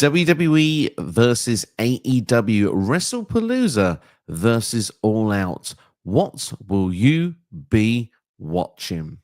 WWE versus AEW Wrestlepalooza versus All Out. What will you be watching?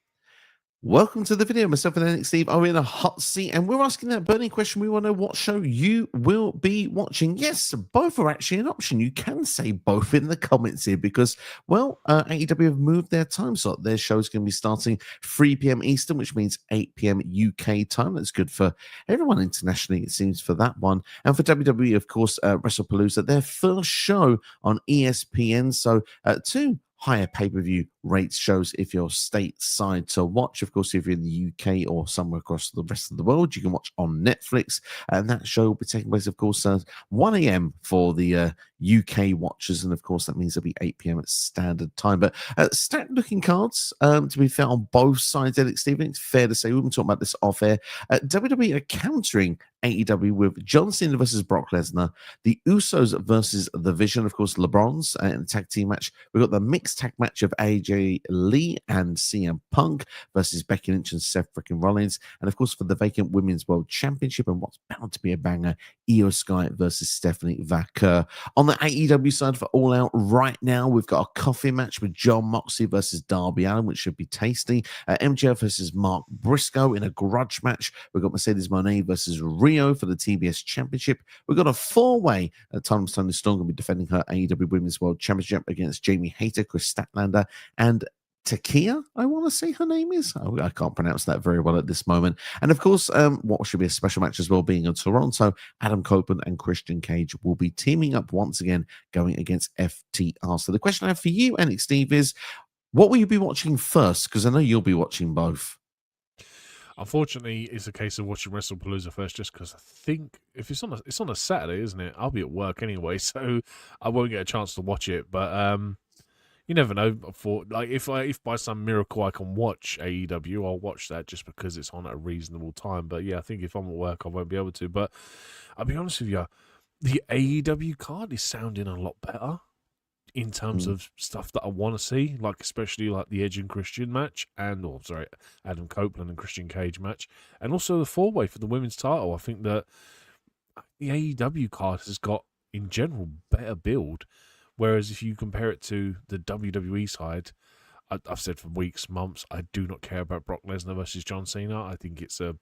Welcome to the video. Myself and Nick Steve are in a hot seat, and we're asking that burning question. We want to know what show you will be watching. Yes, both are actually an option. You can say both in the comments here because, well, AEW have moved their time slot. Their show is going to be starting 3 p.m. Eastern, which means 8 p.m. UK time. That's good for everyone internationally, it seems, for that one. And for WWE, of course, Wrestlepalooza, their first show on ESPN. So, two higher pay-per-view rates shows if you're stateside to watch. Of course, if you're in the UK or somewhere across the rest of the world, you can watch on Netflix. And that show will be taking place, of course, 1 a.m. for the UK watchers. And of course, that means it'll be 8 p.m. at standard time. But stacked looking cards, to be fair, on both sides. Alex Stephen, it's fair to say, we've been talking about this off air. WWE are countering AEW with John Cena versus Brock Lesnar, the Usos versus The Vision, of course, LeBron's in a tag team match. We've got the mixed tag match of AJ Lee and CM Punk versus Becky Lynch and Seth freaking Rollins. And of course, for the vacant Women's World Championship and what's bound to be a banger, Io Sky versus Stephanie Vaquer. On the AEW side for All Out right now, we've got a coffee match with John Moxley versus Darby Allin, which should be tasty. MJF versus Mark Briscoe in a grudge match. We've got Mercedes Moné versus Rio for the TBS Championship. We've got a four-way. Tony Storm going to be defending her AEW Women's World Championship against Jamie Hayter, Chris Statlander, and Takia, I want to say her name is. I can't pronounce that very well at this moment. And of course, what should be a special match as well, being in Toronto, Adam Copeland and Christian Cage will be teaming up once again, going against FTR. So the question I have for you, Alex Steve, is what will you be watching first? Because I know you'll be watching both. Unfortunately, it's a case of watching Wrestlepalooza first, just because I think if it's on a Saturday, isn't it? I'll be at work anyway, so I won't get a chance to watch it. But you never know. For like, if by some miracle I can watch AEW, I'll watch that just because it's on at a reasonable time. But yeah, I think if I'm at work, I won't be able to. But I'll be honest with you, the AEW card is sounding a lot better in terms of stuff that I want to see, like especially like the Edge and Christian match, and Adam Copeland and Christian Cage match, and also the four-way for the women's title. I think that the AEW card has got, in general, better build, whereas if you compare it to the WWE side, I've said for weeks, months, I do not care about Brock Lesnar versus John Cena. I think it's a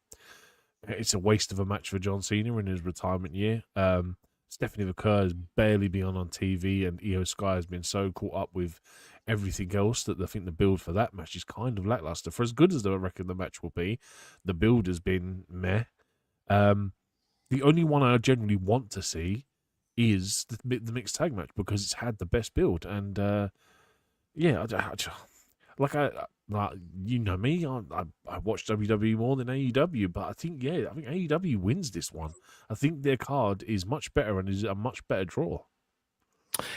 waste of a match for John Cena in his retirement year. Stephanie Vaquer has barely been on TV, and Io Sky has been so caught up with everything else that I think the build for that match is kind of lackluster. For as good as I reckon the match will be, the build has been meh. The only one I generally want to see is the mixed tag match because it's had the best build, and you know me, I watch WWE more than AEW, but I think AEW wins this one. I think their card is much better and is a much better draw.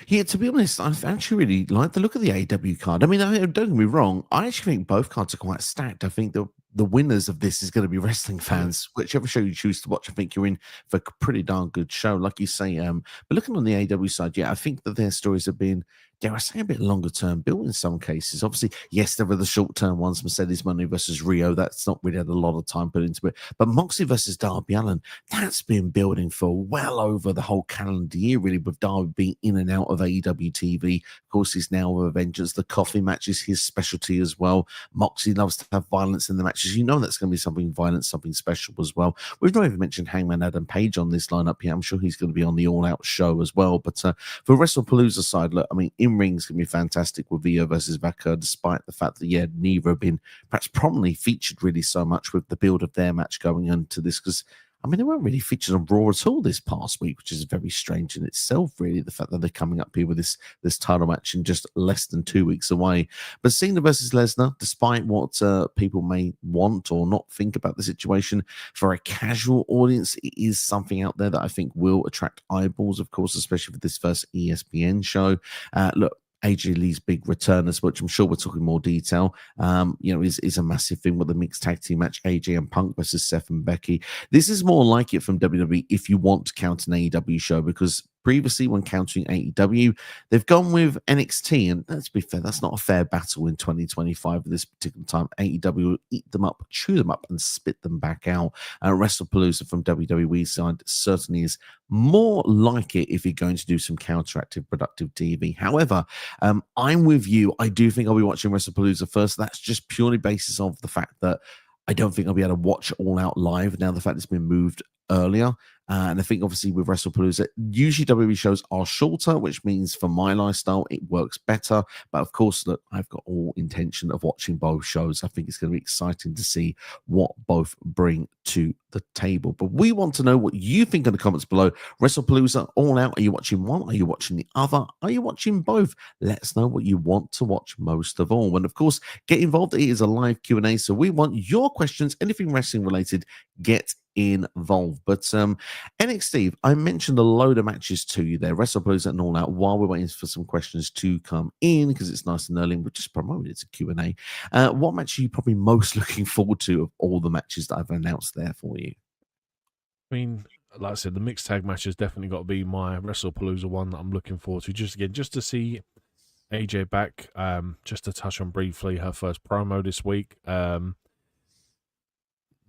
Yeah, to be honest, I actually really like the look of the AEW card. I mean, don't get me wrong, I actually think both cards are quite stacked. I think the winners of this is going to be wrestling fans. Whichever show you choose to watch, I think you're in for a pretty darn good show, like you say. But looking on the AEW side, yeah, I think that their stories have been, dare I say, a bit longer term built in some cases. Obviously, yes, there were the short term ones, Mercedes Moné versus Rio. That's not really had a lot of time put into it. But Moxley versus Darby Allin, that's been building for well over the whole calendar year, really, with Darby being in and out of AEW TV. Of course, he's now with Avengers. The coffee match is his specialty as well. Moxley loves to have violence in the matches. You know that's going to be something violent, something special as well. We've not even mentioned Hangman Adam Page on this lineup here. I'm sure he's going to be on the All Out show as well. But for Wrestlepalooza side, look, I mean, in-ring's going to be fantastic with Io versus Vaquer, despite the fact that, yeah, neither have been perhaps prominently featured really so much with the build of their match going into this, because I mean, they weren't really featured on Raw at all this past week, which is very strange in itself, really, the fact that they're coming up here with this title match in just less than 2 weeks away. But Cena versus Lesnar, despite what people may want or not think about the situation, for a casual audience, it is something out there that I think will attract eyeballs, of course, especially for this first ESPN show. Look, AJ Lee's big returners, which I'm sure we're talking more detail, is a massive thing with the mixed tag team match, AJ and Punk versus Seth and Becky. This is more like it from WWE if you want to count an AEW show, because previously when countering AEW. They've gone with NXT, and let's be fair, that's not a fair battle in 2025 at this particular time. AEW will eat them up, chew them up, and spit them back out. Wrestlepalooza from WWE side certainly is more like it if you're going to do some counteractive, productive TV. However, I'm with you. I do think I'll be watching Wrestlepalooza first. That's just purely basis of the fact that I don't think I'll be able to watch All Out live now. The fact it's been moved earlier. And I think obviously with Wrestlepalooza, usually WWE shows are shorter, which means for my lifestyle, it works better. But of course, look, I've got all intention of watching both shows. I think it's going to be exciting to see what both bring to the table. But we want to know what you think in the comments below. Wrestlepalooza, All Out, are you watching one? Are you watching the other? Are you watching both? Let us know what you want to watch most of all. And of course, get involved. It is a live Q&A, so we want your questions, anything wrestling related, get involved. But NXT, I mentioned a load of matches to you there, Wrestlepalooza and All Out, while we're waiting for some questions to come in, because it's nice and early and we're just promoting it's a Q&A. What match are you probably most looking forward to of all the matches that I've announced there for you? I mean, like I said, the mixed tag match has definitely got to be my Wrestlepalooza one that I'm looking forward to. Just to see AJ back. Just to touch on briefly her first promo this week.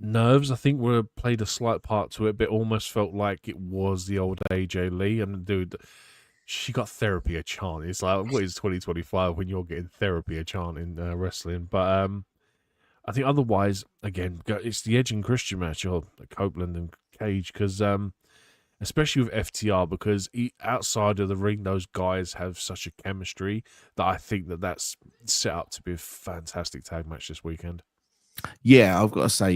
Nerves, I think, were played a slight part to it, but it almost felt like it was the old AJ Lee. And dude, she got therapy a chant. It's like, what is 2025 when you're getting therapy a chant in wrestling? But I think otherwise, again, it's the Edge and Christian match, or Copeland and Cage, because especially with FTR, because outside of the ring, those guys have such a chemistry that I think that's set up to be a fantastic tag match this weekend. Yeah, I've got to say,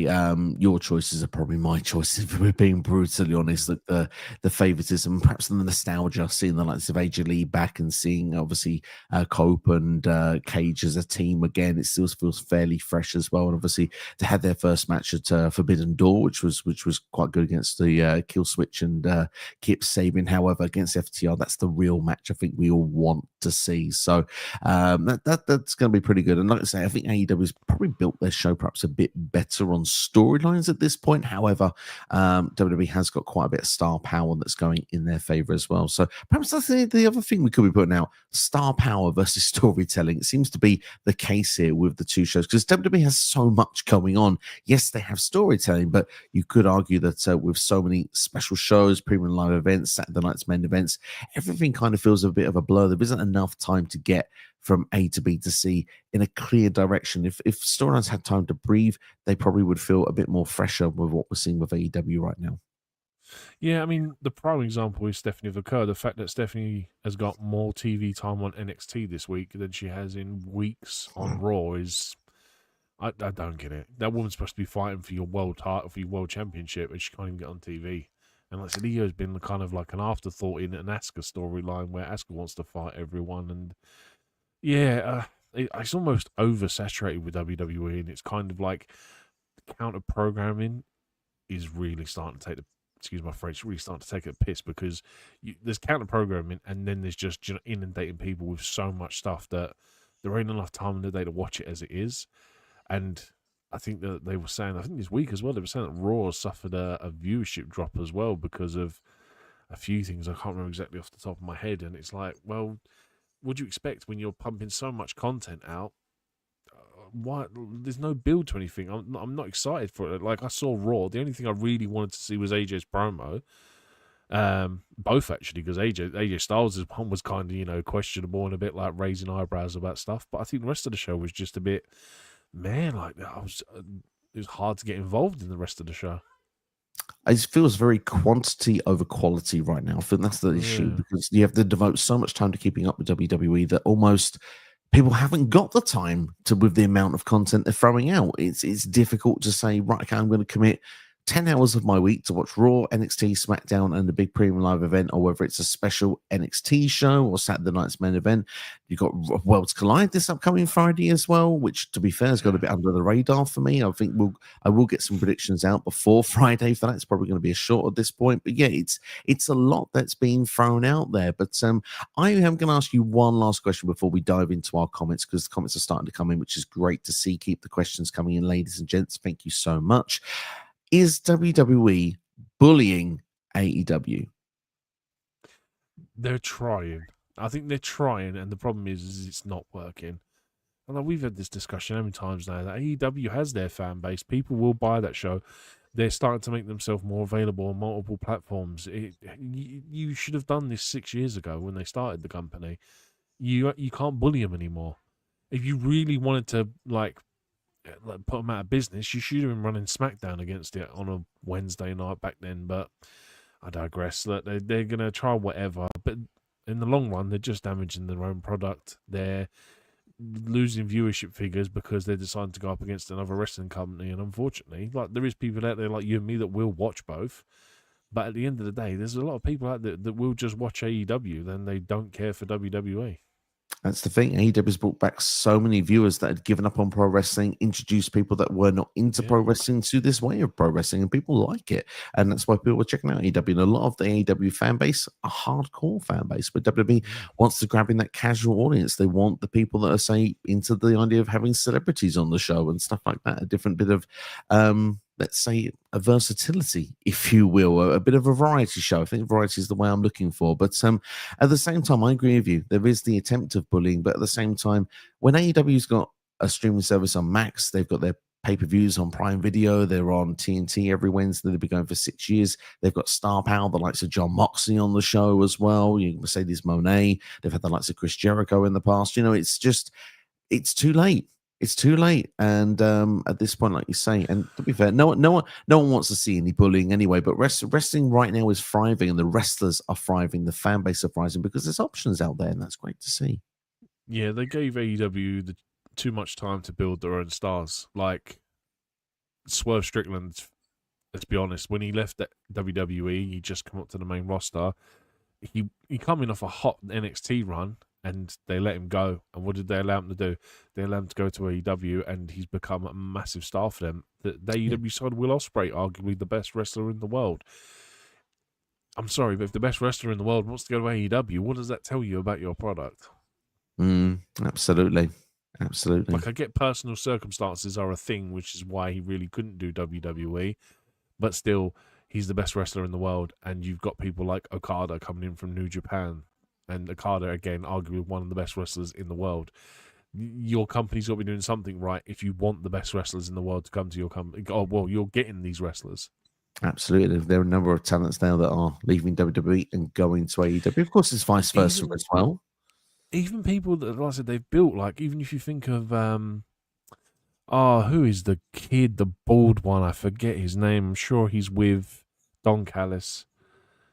your choices are probably my choices. If we're being brutally honest, like the favoritism, perhaps the nostalgia, seeing the likes of AJ Lee back and seeing obviously Cope and Cage as a team again, it still feels fairly fresh as well. And obviously, they had their first match at Forbidden Door, which was quite good against the Kill Switch and Kip Sabian. However, against FTR, that's the real match I think we all want to see. So that's going to be pretty good. And like I say, I think AEW's probably built their show perhaps a bit better on storylines at this point. However, WWE has got quite a bit of star power that's going in their favor as well. So perhaps that's the other thing we could be putting out: star power versus storytelling. It seems to be the case here with the two shows because WWE has so much going on. Yes, they have storytelling, but you could argue that with so many special shows, premium live events, Saturday night's main events, everything kind of feels a bit of a blur. There isn't enough time to get from A to B to C in a clear direction. If storylines had time to breathe, they probably would feel a bit more fresher with what we're seeing with AEW right now. Yeah, I mean, the prime example is Stephanie Vaquer. The fact that Stephanie has got more TV time on NXT this week than she has in weeks on Raw is... I don't get it. That woman's supposed to be fighting for your world title, for your world championship, and she can't even get on TV. And like I said, Io's been kind of like an afterthought in an Asuka storyline where Asuka wants to fight everyone. And yeah, it's almost oversaturated with WWE, and it's kind of like counter programming is really starting to take the, excuse my French, really starting to take a piss because there's counter programming, and then there's just inundating people with so much stuff that there ain't enough time in the day to watch it as it is. And I think that they were saying, I think this week as well, they were saying that Raw suffered a viewership drop as well because of a few things I can't remember exactly off the top of my head. And it's like, well, what do you expect when you're pumping so much content out? Why there's no build to anything? I'm not excited for it. Like I saw Raw, the only thing I really wanted to see was AJ's promo. Both actually, because AJ Styles' one was kind of questionable and a bit like raising eyebrows about stuff. But I think the rest of the show was just a bit, man, like it was hard to get involved in the rest of the show. It feels very quantity over quality right now. I think that's the issue because you have to devote so much time to keeping up with WWE that almost people haven't got the time to with the amount of content they're throwing out. It's difficult to say, right, okay, I'm going to commit 10 hours of my week to watch Raw, NXT, SmackDown, and the big premium live event, or whether it's a special NXT show or Saturday night's main event. You've got Worlds Collide this upcoming Friday as well, which, to be fair, has got a bit under the radar for me. I think I will get some predictions out before Friday for that. It's probably going to be a short at this point. But yeah, it's a lot that's being thrown out there. But I am going to ask you one last question before we dive into our comments, because the comments are starting to come in, which is great to see. Keep the questions coming in, ladies and gents. Thank you so much. Is WWE bullying AEW? They're trying. I think they're trying, and the problem is it's not working. And we've had this discussion how many times now that AEW has their fan base. People will buy that show. They're starting to make themselves more available on multiple platforms. You should have done this 6 years ago when they started the company. You can't bully them anymore. If you really wanted to put them out of business, you should have been running SmackDown against it on a Wednesday night back then. But I digress. Look, they're gonna try whatever, but in the long run, they're just damaging their own product. They're losing viewership figures because they decided to go up against another wrestling company, and unfortunately, like there is people out there like you and me that will watch both. But at the end of the day, there's a lot of people out there that will just watch AEW, then they don't care for WWE. That's the thing. AEW has brought back so many viewers that had given up on pro wrestling, introduced people that were not into pro Yeah. wrestling to this way of pro wrestling, and people like it. And that's why people are checking out AEW. And a lot of the AEW fan base, a hardcore fan base, but WWE wants to grab in that casual audience. They want the people that are, say, into the idea of having celebrities on the show and stuff like that. A different bit of, let's say, a versatility, if you will, a bit of a variety show. I think variety is the way I'm looking for. But at the same time, I agree with you. There is the attempt of bullying, but at the same time, when AEW's got a streaming service on Max, they've got their pay-per-views on Prime Video. They're on TNT every Wednesday. They've been going for 6 years. They've got Star Power, the likes of John Moxley on the show as well. You Mercedes Moné. They've had the likes of Chris Jericho in the past. It's just, it's too late. It's too late, and at this point, like you say, and to be fair, no one wants to see any bullying anyway. But wrestling right now is thriving, and the wrestlers are thriving. The fan base are thriving because there's options out there, and that's great to see. Yeah, they gave AEW too much time to build their own stars. Like Swerve Strickland, let's be honest, when he left WWE, he just come up to the main roster. He coming off a hot NXT run, and they let him go. And what did they allow him to do? They allowed him to go to AEW, and he's become a massive star for them. The AEW signed Will Ospreay, arguably the best wrestler in the world. I'm sorry, but if the best wrestler in the world wants to go to AEW, what does that tell you about your product? Absolutely. Like, I get personal circumstances are a thing, which is why he really couldn't do WWE, but still, he's the best wrestler in the world, and you've got people like Okada coming in from New Japan, and Okada, again, arguably one of the best wrestlers in the world. Your company's got to be doing something right if you want the best wrestlers in the world to come to your company. Oh, well, you're getting these wrestlers. Absolutely. There are a number of talents now that are leaving WWE and going to AEW. Of course, it's vice versa as well. Even people that, like I said, they've built, like, even if you think of, who is the kid, the bald one? I forget his name. I'm sure he's with Don Callis.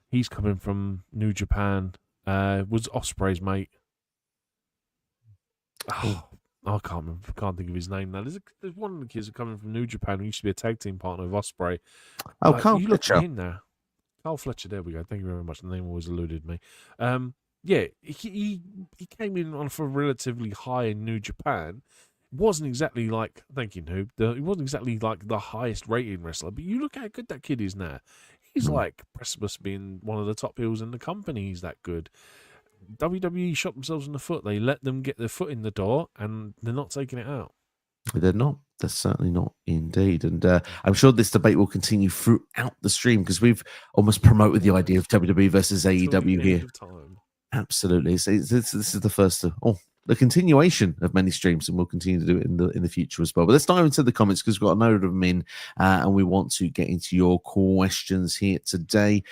He's coming from New Japan. Was Ospreay's mate. Oh, I can't remember. Can't think of his name now. There's one of the kids coming from New Japan who used to be a tag team partner with Ospreay. Oh, Carl you look Fletcher. at him now. Carl Fletcher. There we go. Thank you very much. The name always eluded me. Yeah, he came in on for relatively high in New Japan. Wasn't exactly like, thank you, Noob. He wasn't exactly like the highest rated wrestler, but you look how good that kid is now. He's like precipice being one of the top heels in the company. He's that good. WWE shot themselves in the foot. They let them get their foot in the door, and they're not taking it out. They're not. They're certainly not, indeed. And I'm sure this debate will continue throughout the stream because we've almost promoted the idea of WWE versus AEW here. Absolutely. So this is the first. The continuation of many streams, and we'll continue to do it in the future as well. But let's dive into the comments because we've got a load of them in, and we want to get into your questions here today.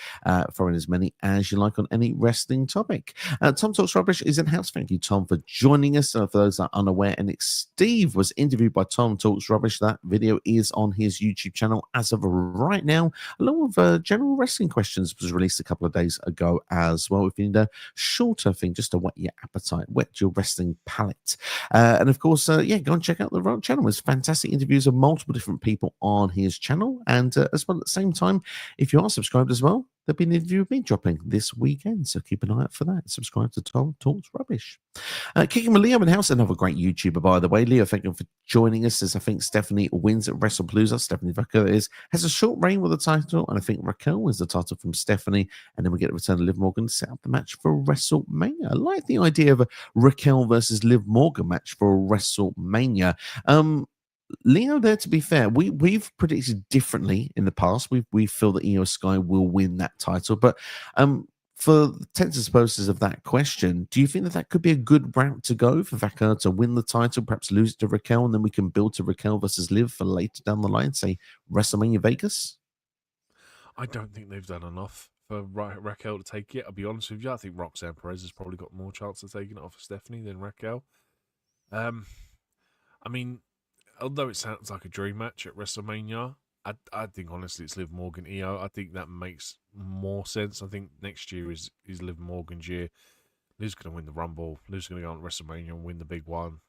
Throwing as many as you like on any wrestling topic. Tom Talks Rubbish is in house. Thank you, Tom, for joining us. For those that are unaware, and Steve was interviewed by Tom Talks Rubbish. That video is on his YouTube channel as of right now, along with general wrestling questions. Was released a couple of days ago as well. If you need a shorter thing just to whet your appetite, whet your wrestling palette, and of course, go and check out the channel. There's fantastic interviews of multiple different people on his channel, and as well at the same time, if you are subscribed as well, there'll be an interview with me dropping this weekend, so keep an eye out for that. Subscribe to Tom Talks Rubbish. Kicking with Leo in the house, another great YouTuber, by the way. Leo, thank you for joining us. As I think Stephanie wins at Wrestlepalooza. Stephanie Vaquer has a short reign with the title, and I think Raquel wins the title from Stephanie, and then we get to return to Liv Morgan to set up the match for WrestleMania. I like the idea of a Raquel versus Liv Morgan match for WrestleMania. Leo, there, to be fair, we've predicted differently in the past. We feel that Io Sky will win that title, but for the tenses purposes of that question, do you think that that could be a good route to go for Vaca to win the title, perhaps lose it to Raquel, and then we can build to Raquel versus Liv for later down the line, say WrestleMania Vegas? I don't think they've done enough for Raquel to take it. I'll be honest with you. I think Roxanne Perez has probably got more chance of taking it off of Stephanie than Raquel. Um, I mean, although it sounds like a dream match at WrestleMania, I think honestly it's Liv Morgan EO. I think that makes more sense. I think next year is Liv Morgan's year. Liv's going to win the Rumble. Liv's going to go on Wrestlemania and win the big one.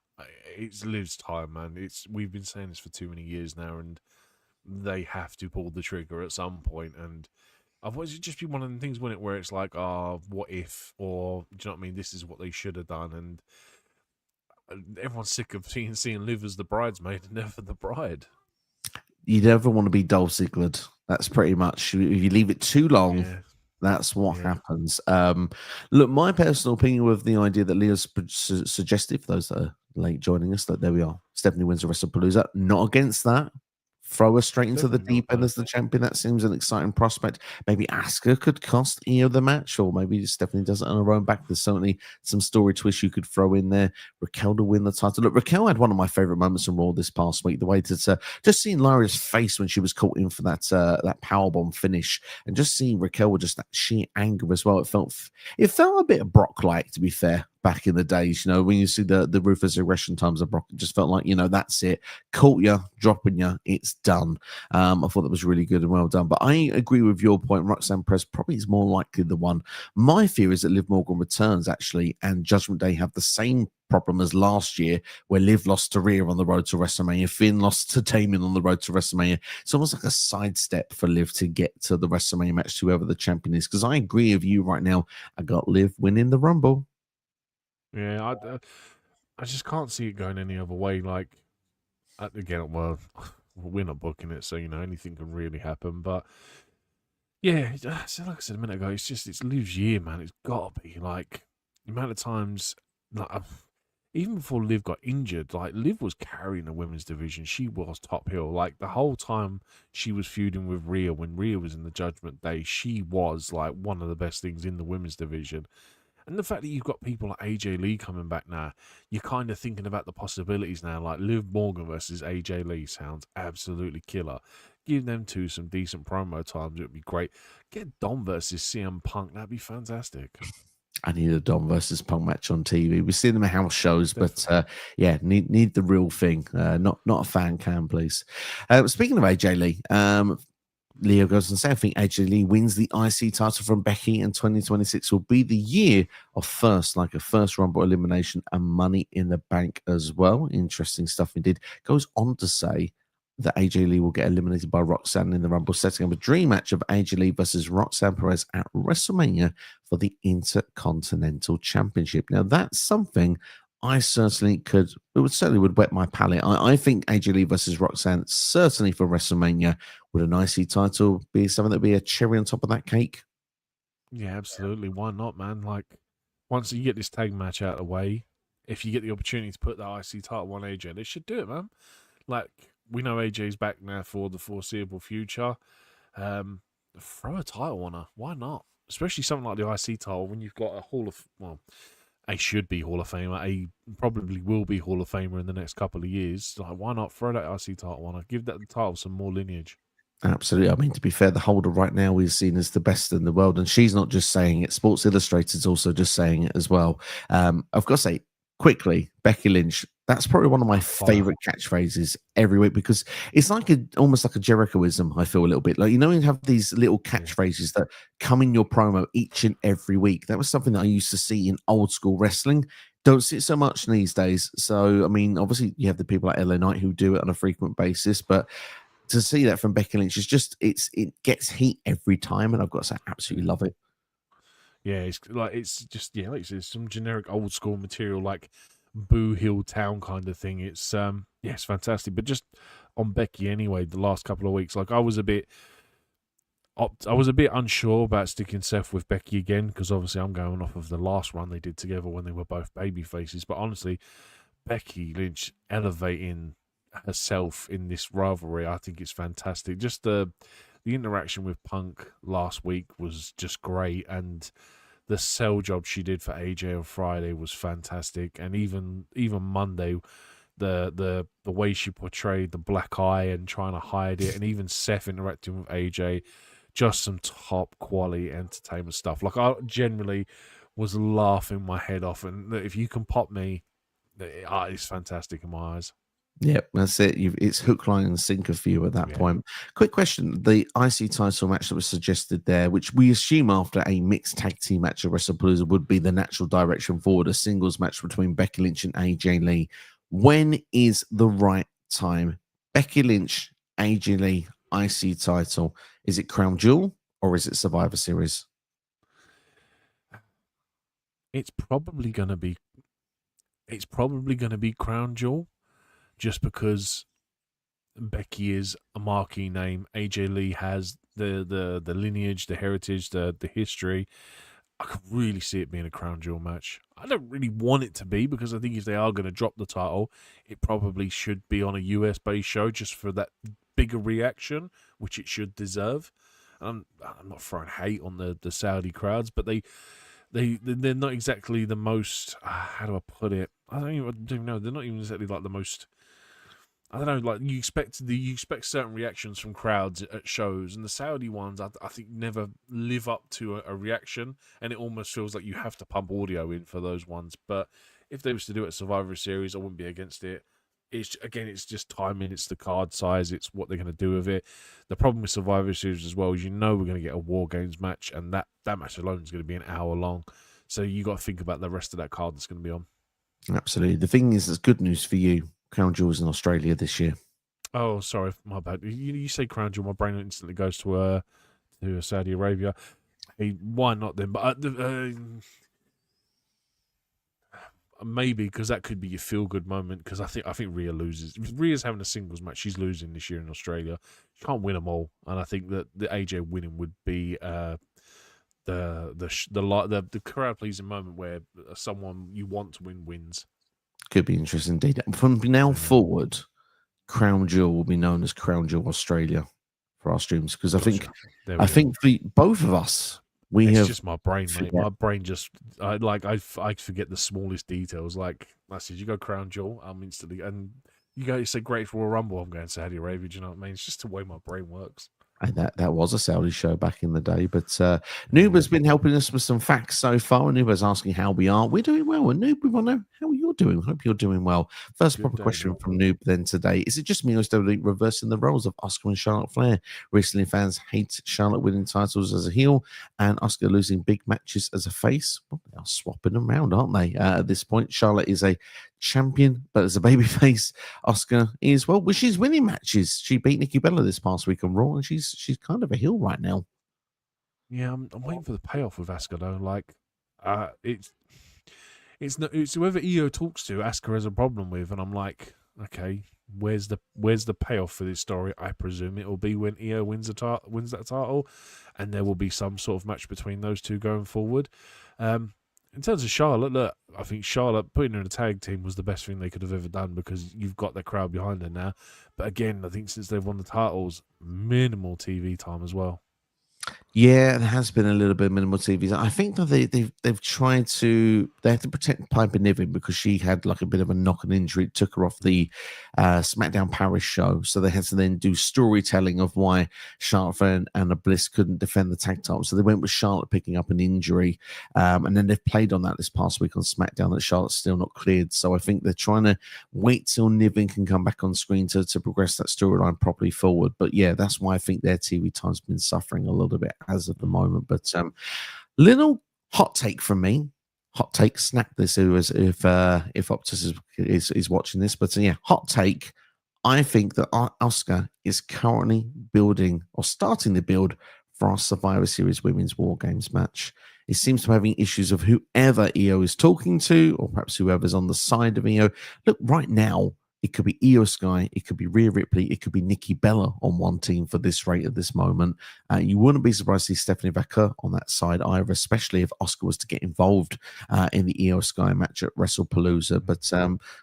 It's Liv's time, man. We've been saying this for too many years now, and they have to pull the trigger at some point. And otherwise, it'd just be one of the things, wouldn't it, where it's like, oh, what if? Or, do you know what I mean? This is what they should have done. And everyone's sick of seeing Liv as the bridesmaid and never the bride. You never want to be Dolph Ziggler. That's pretty much, if you leave it too long, Yeah. that's what happens. Look, my personal opinion with the idea that Leo's suggested, for those that are late joining us, that there we are. Stephanie wins the Wrestlepalooza. Not against that. Throw her straight into the Definitely deep not, end no. as the champion. That seems an exciting prospect. Maybe Asuka could cost Io the match, or maybe Stephanie does it on her own back. There's certainly some story twist you could throw in there. Raquel to win the title. Look, Raquel had one of my favorite moments in Raw this past week. The way that just seeing Laria's face when she was caught in for that powerbomb finish, and just seeing Raquel with just that sheer anger as well. It felt a bit Brock-like, to be fair. Back in the days, when you see the ruthless aggression times of Brock, it just felt like, that's it. Caught you, dropping you, it's done. I thought that was really good and well done. But I agree with your point. Roxanne Perez probably is more likely the one. My fear is that Liv Morgan returns, actually, and Judgment Day have the same problem as last year, where Liv lost to Rhea on the road to WrestleMania, Finn lost to Damien on the road to WrestleMania. It's almost like a sidestep for Liv to get to the WrestleMania match, to whoever the champion is. Because I agree with you right now. I got Liv winning the Rumble. Yeah, I just can't see it going any other way. Like, again, well, we're not booking it, so anything can really happen. But yeah, so like I said a minute ago, it's Liv's year, man. It's got to be like the amount of times, like even before Liv got injured, like Liv was carrying the women's division. She was top heel. Like the whole time she was feuding with Rhea when Rhea was in the Judgment Day, she was like one of the best things in the women's division. And the fact that you've got people like AJ Lee coming back now, you're kind of thinking about the possibilities now. Like Liv Morgan versus AJ Lee sounds absolutely killer. Give them two some decent promo times. It would be great. Get Dom versus CM Punk. That'd be fantastic. I need a Dom versus Punk match on TV. We've seen them at house shows, Definitely. but need the real thing. Not a fan cam, please. Speaking of AJ Lee, Leo goes and says, I think AJ Lee wins the IC title from Becky, and 2026 will be the year of first Rumble elimination and Money in the Bank as well. Interesting stuff indeed. Goes on to say that AJ Lee will get eliminated by Roxanne in the Rumble, setting up a dream match of AJ Lee versus Roxanne Perez at WrestleMania for the Intercontinental Championship. Now, that's something I certainly would wet my palate. I think AJ Lee versus Roxanne, certainly for WrestleMania, would an IC title be something that would be a cherry on top of that cake? Yeah, absolutely. Why not, man? Like, once you get this tag match out of the way, if you get the opportunity to put the IC title on AJ, they should do it, man. Like, we know AJ's back now for the foreseeable future. Throw a title on her. Why not? Especially something like the IC title when you've got a should be Hall of Famer, a probably will be Hall of Famer in the next couple of years. Like, why not throw that IC title on her? Give that title some more lineage. Absolutely. I mean, to be fair, the holder right now is seen as the best in the world, and she's not just saying it. Sports Illustrated's also just saying it as well. I've got to say, quickly, Becky Lynch. That's probably one of my Fire. favorite catchphrases every week, because it's like almost like a Jerichoism. I feel a little bit like, you have these little catchphrases that come in your promo each and every week. That was something that I used to see in old school wrestling. Don't see it so much these days. So, I mean, obviously you have the people like LA Knight who do it on a frequent basis, but to see that from Becky Lynch is just it gets heat every time, and I've got to say, I absolutely love it. Yeah, it's just like you said, some generic old school material like Boo Hill Town kind of thing. It's it's fantastic. But just on Becky anyway, the last couple of weeks, like I was a bit unsure about sticking Seth with Becky again, because obviously I'm going off of the last run they did together when they were both baby faces. But honestly, Becky Lynch elevating herself in this rivalry, I think it's fantastic. Just the interaction with Punk last week was just great, and the sell job she did for AJ on Friday was fantastic, and even Monday, the way she portrayed the black eye and trying to hide it, and even Seth interacting with AJ, just some top quality entertainment stuff. Like, I generally was laughing my head off, and if you can pop me, it's fantastic in my eyes. Yep, that's it. It's hook, line, and sinker for you at that Yeah. point. Quick question: the IC title match that was suggested there, which we assume after a mixed tag team match at WrestlePalooza would be the natural direction forward, a singles match between Becky Lynch and AJ Lee. When is the right time? Becky Lynch, AJ Lee, IC title. Is it Crown Jewel or is it Survivor Series? It's probably gonna be Crown Jewel, just because Becky is a marquee name. AJ Lee has the lineage, the heritage, the history. I could really see it being a Crown Jewel match. I don't really want it to be, because I think if they are going to drop the title, it probably should be on a US based show, just for that bigger reaction, which it should deserve. I'm not throwing hate on the Saudi crowds, but they're not exactly the most. How do I put it? I don't even know. They're not even exactly like the most. I don't know. Like, you expect certain reactions from crowds at shows, and the Saudi ones, I think, never live up to a reaction, and it almost feels like you have to pump audio in for those ones. But if they was to do it at Survivor Series, I wouldn't be against it. It's just timing. It's the card size. It's what they're going to do with it. The problem with Survivor Series as well is, we're going to get a War Games match, and that match alone is going to be an hour long. So you got to think about the rest of that card that's going to be on. Absolutely. The thing is, it's good news for you. Crown Jewel's in Australia this year. Oh, sorry, my bad. You say Crown Jewel, my brain instantly goes to Saudi Arabia. Hey, why not then? But maybe, because that could be your feel good moment. Because I think Rhea loses. If Rhea's having a singles match, she's losing this year in Australia. She can't win them all, and I think that the AJ winning would be the crowd pleasing moment where someone you want to win wins. Could be interesting indeed. From now forward, Crown Jewel will be known as Crown Jewel Australia for our streams, because I think for both of us, it's just my brain, mate. My brain just I forget the smallest details. Like I said, you go Crown Jewel, I'm instantly, and you say Great Royal Rumble, I'm going Saudi Arabia. Do you know what I mean? It's just the way my brain works. And that was a Saudi show back in the day. But Nuba's been helping us with some facts so far. And Nuba's asking how we are. We're doing well. And Noob, we want to know how you're doing. Hope you're doing well. First proper question from Noob then today. Is it just me or is WWE reversing the roles of Asuka and Charlotte Flair? Recently, fans hate Charlotte winning titles as a heel and Asuka losing big matches as a face. Well, they are swapping them around, aren't they? At this point, Charlotte is a champion, but as a babyface, Asuka is, well, she's winning matches. She beat Nikki Bella this past week on Raw, and she's kind of a heel right now. Yeah, I'm waiting for the payoff with Asuka though. Like, it's whoever EO talks to, Asuka has a problem with, and I'm like, okay, where's the payoff for this story? I presume it will be when EO wins that title, and there will be some sort of match between those two going forward. In terms of Charlotte, look, I think Charlotte, putting her in a tag team was the best thing they could have ever done, because you've got the crowd behind her now. But again, I think since they've won the titles, minimal TV time as well. Yeah, there has been a little bit of minimal TV. I think that they've tried to protect Piper Niven, because she had like a bit of a knock and injury. It took her off the SmackDown Paris show, so they had to then do storytelling of why Charlotte and Anna Bliss couldn't defend the tag title. So they went with Charlotte picking up an injury, and then they've played on that this past week on SmackDown that Charlotte's still not cleared. So I think they're trying to wait till Niven can come back on screen to progress that storyline properly forward. But yeah, that's why I think their TV time's been suffering a little bit as of the moment. But little hot take from me. Hot take, snap this if Optus is watching this. But yeah, hot take. I think that Asuka is currently building or starting the build for our Survivor Series Women's War Games match. It seems to be having issues of whoever EO is talking to, or perhaps whoever's on the side of EO. Look, right now, it could be Io Sky, it could be Rhea Ripley, it could be Nikki Bella on one team for this rate at this moment. You wouldn't be surprised to see Stephanie Vaquer on that side either, especially if Asuka was to get involved in the Io Sky match at WrestlePalooza. But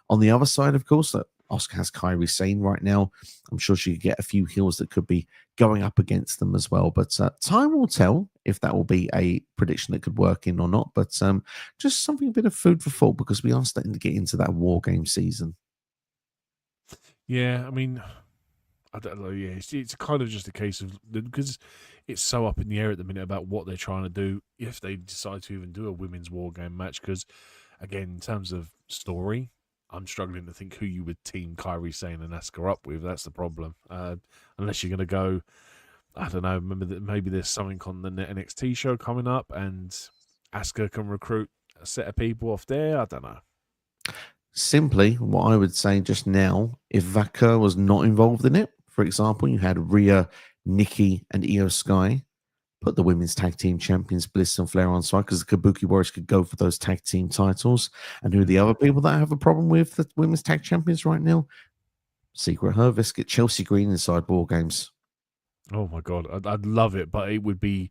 on the other side, of course, Asuka has Kairi Sane right now. I'm sure she could get a few heels that could be going up against them as well. But time will tell if that will be a prediction that could work in or not. But just something a bit of food for thought, because we are starting to get into that War Game season. Yeah, I mean, I don't know. Yeah, it's kind of just a case of, because it's so up in the air at the minute about what they're trying to do, if they decide to even do a women's War Game match. Because again, in terms of story, I'm struggling to think who you would team Kairi Sane and Asuka up with. That's the problem. Unless you're going to go, I don't know. Remember that maybe there's something on the NXT show coming up, and Asuka can recruit a set of people off there. I don't know. Simply, what I would say just now, if Vaka was not involved in it, for example, you had Rhea, Nikki, and Io Sky, put the women's tag team champions Bliss and Flair on side, because the Kabuki Warriors could go for those tag team titles. And who are the other people that I have a problem with, the women's tag champions right now? Secret Harvest, get Chelsea Green inside War Games. Oh my god, I'd love it, but it'd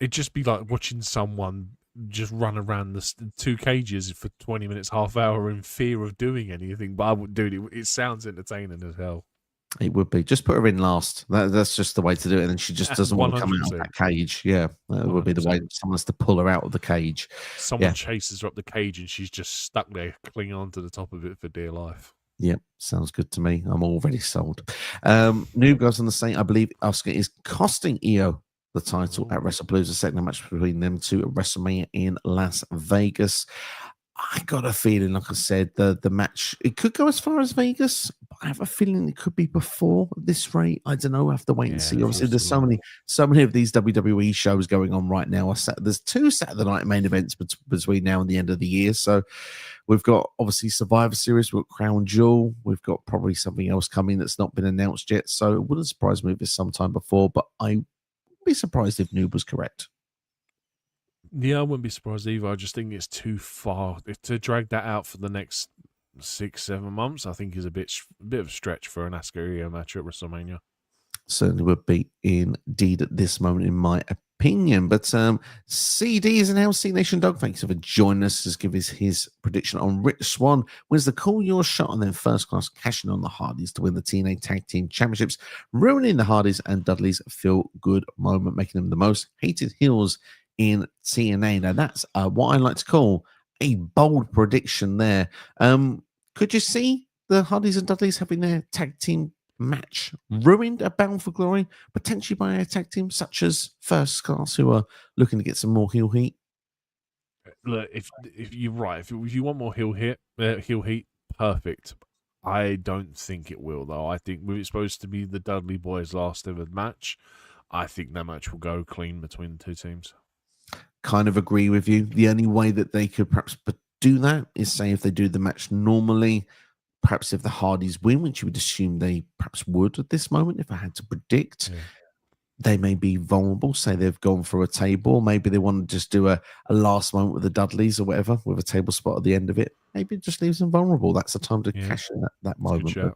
just be like watching someone just run around the two cages for 20 minutes, half hour in fear of doing anything. But I wouldn't do it. It sounds entertaining as hell. It would be. Just put her in last. That's just the way to do it. And then she just doesn't want to come out of that cage. Yeah, that would be the way. Someone has to pull her out of the cage. Someone chases her up the cage and she's just stuck there, clinging onto the top of it for dear life. Yep, sounds good to me. I'm already sold. Noob goes on the same. I believe Asuka is costing Io the title at Wrestlepalooza, second match between them two at WrestleMania in Las Vegas. I got a feeling, like I said, the match, it could go as far as Vegas, but I have a feeling it could be before this rate. I don't know. I have to wait and see. Obviously, there's so many of these WWE shows going on right now. There's 2 Saturday night main events between now and the end of the year. So we've got obviously Survivor Series, we've got Crown Jewel, we've got probably something else coming that's not been announced yet. So it wouldn't surprise me if it's sometime before, but I would be surprised if Noob was correct. Yeah, I wouldn't be surprised either. I just think it's too far to drag that out for the next 6-7 months. I think is a bit of a stretch for an Asuka Io match at WrestleMania. Certainly would be indeed at this moment, in my opinion. But CD is announced. C Nation Dog, thanks for joining us to give his prediction on Rich Swann wins the Call Your Shot and then First Class, cashing on the Hardys to win the TNA Tag Team Championships, ruining the Hardys and Dudley's feel-good moment, making them the most hated heels in TNA. Now, that's what I like to call a bold prediction there. Could you see the Hardys and Dudleys having their tag team match ruined at Bound for Glory, potentially by a tag team such as First Class, who are looking to get some more heel heat? Look, if you're right, if you want more heel heat, perfect. I don't think it will, though. I think it's supposed to be the Dudley Boys' last ever match. I think that match will go clean between the two teams. Kind of agree with you. The only way that they could perhaps do that is, say, if they do the match normally, perhaps if the Hardys win, which you would assume they perhaps would at this moment, if I had to predict, they may be vulnerable. Say they've gone for a table. Maybe they want to just do a last moment with the Dudleys or whatever, with a table spot at the end of it. Maybe it just leaves them vulnerable. That's the time to cash in that moment. But,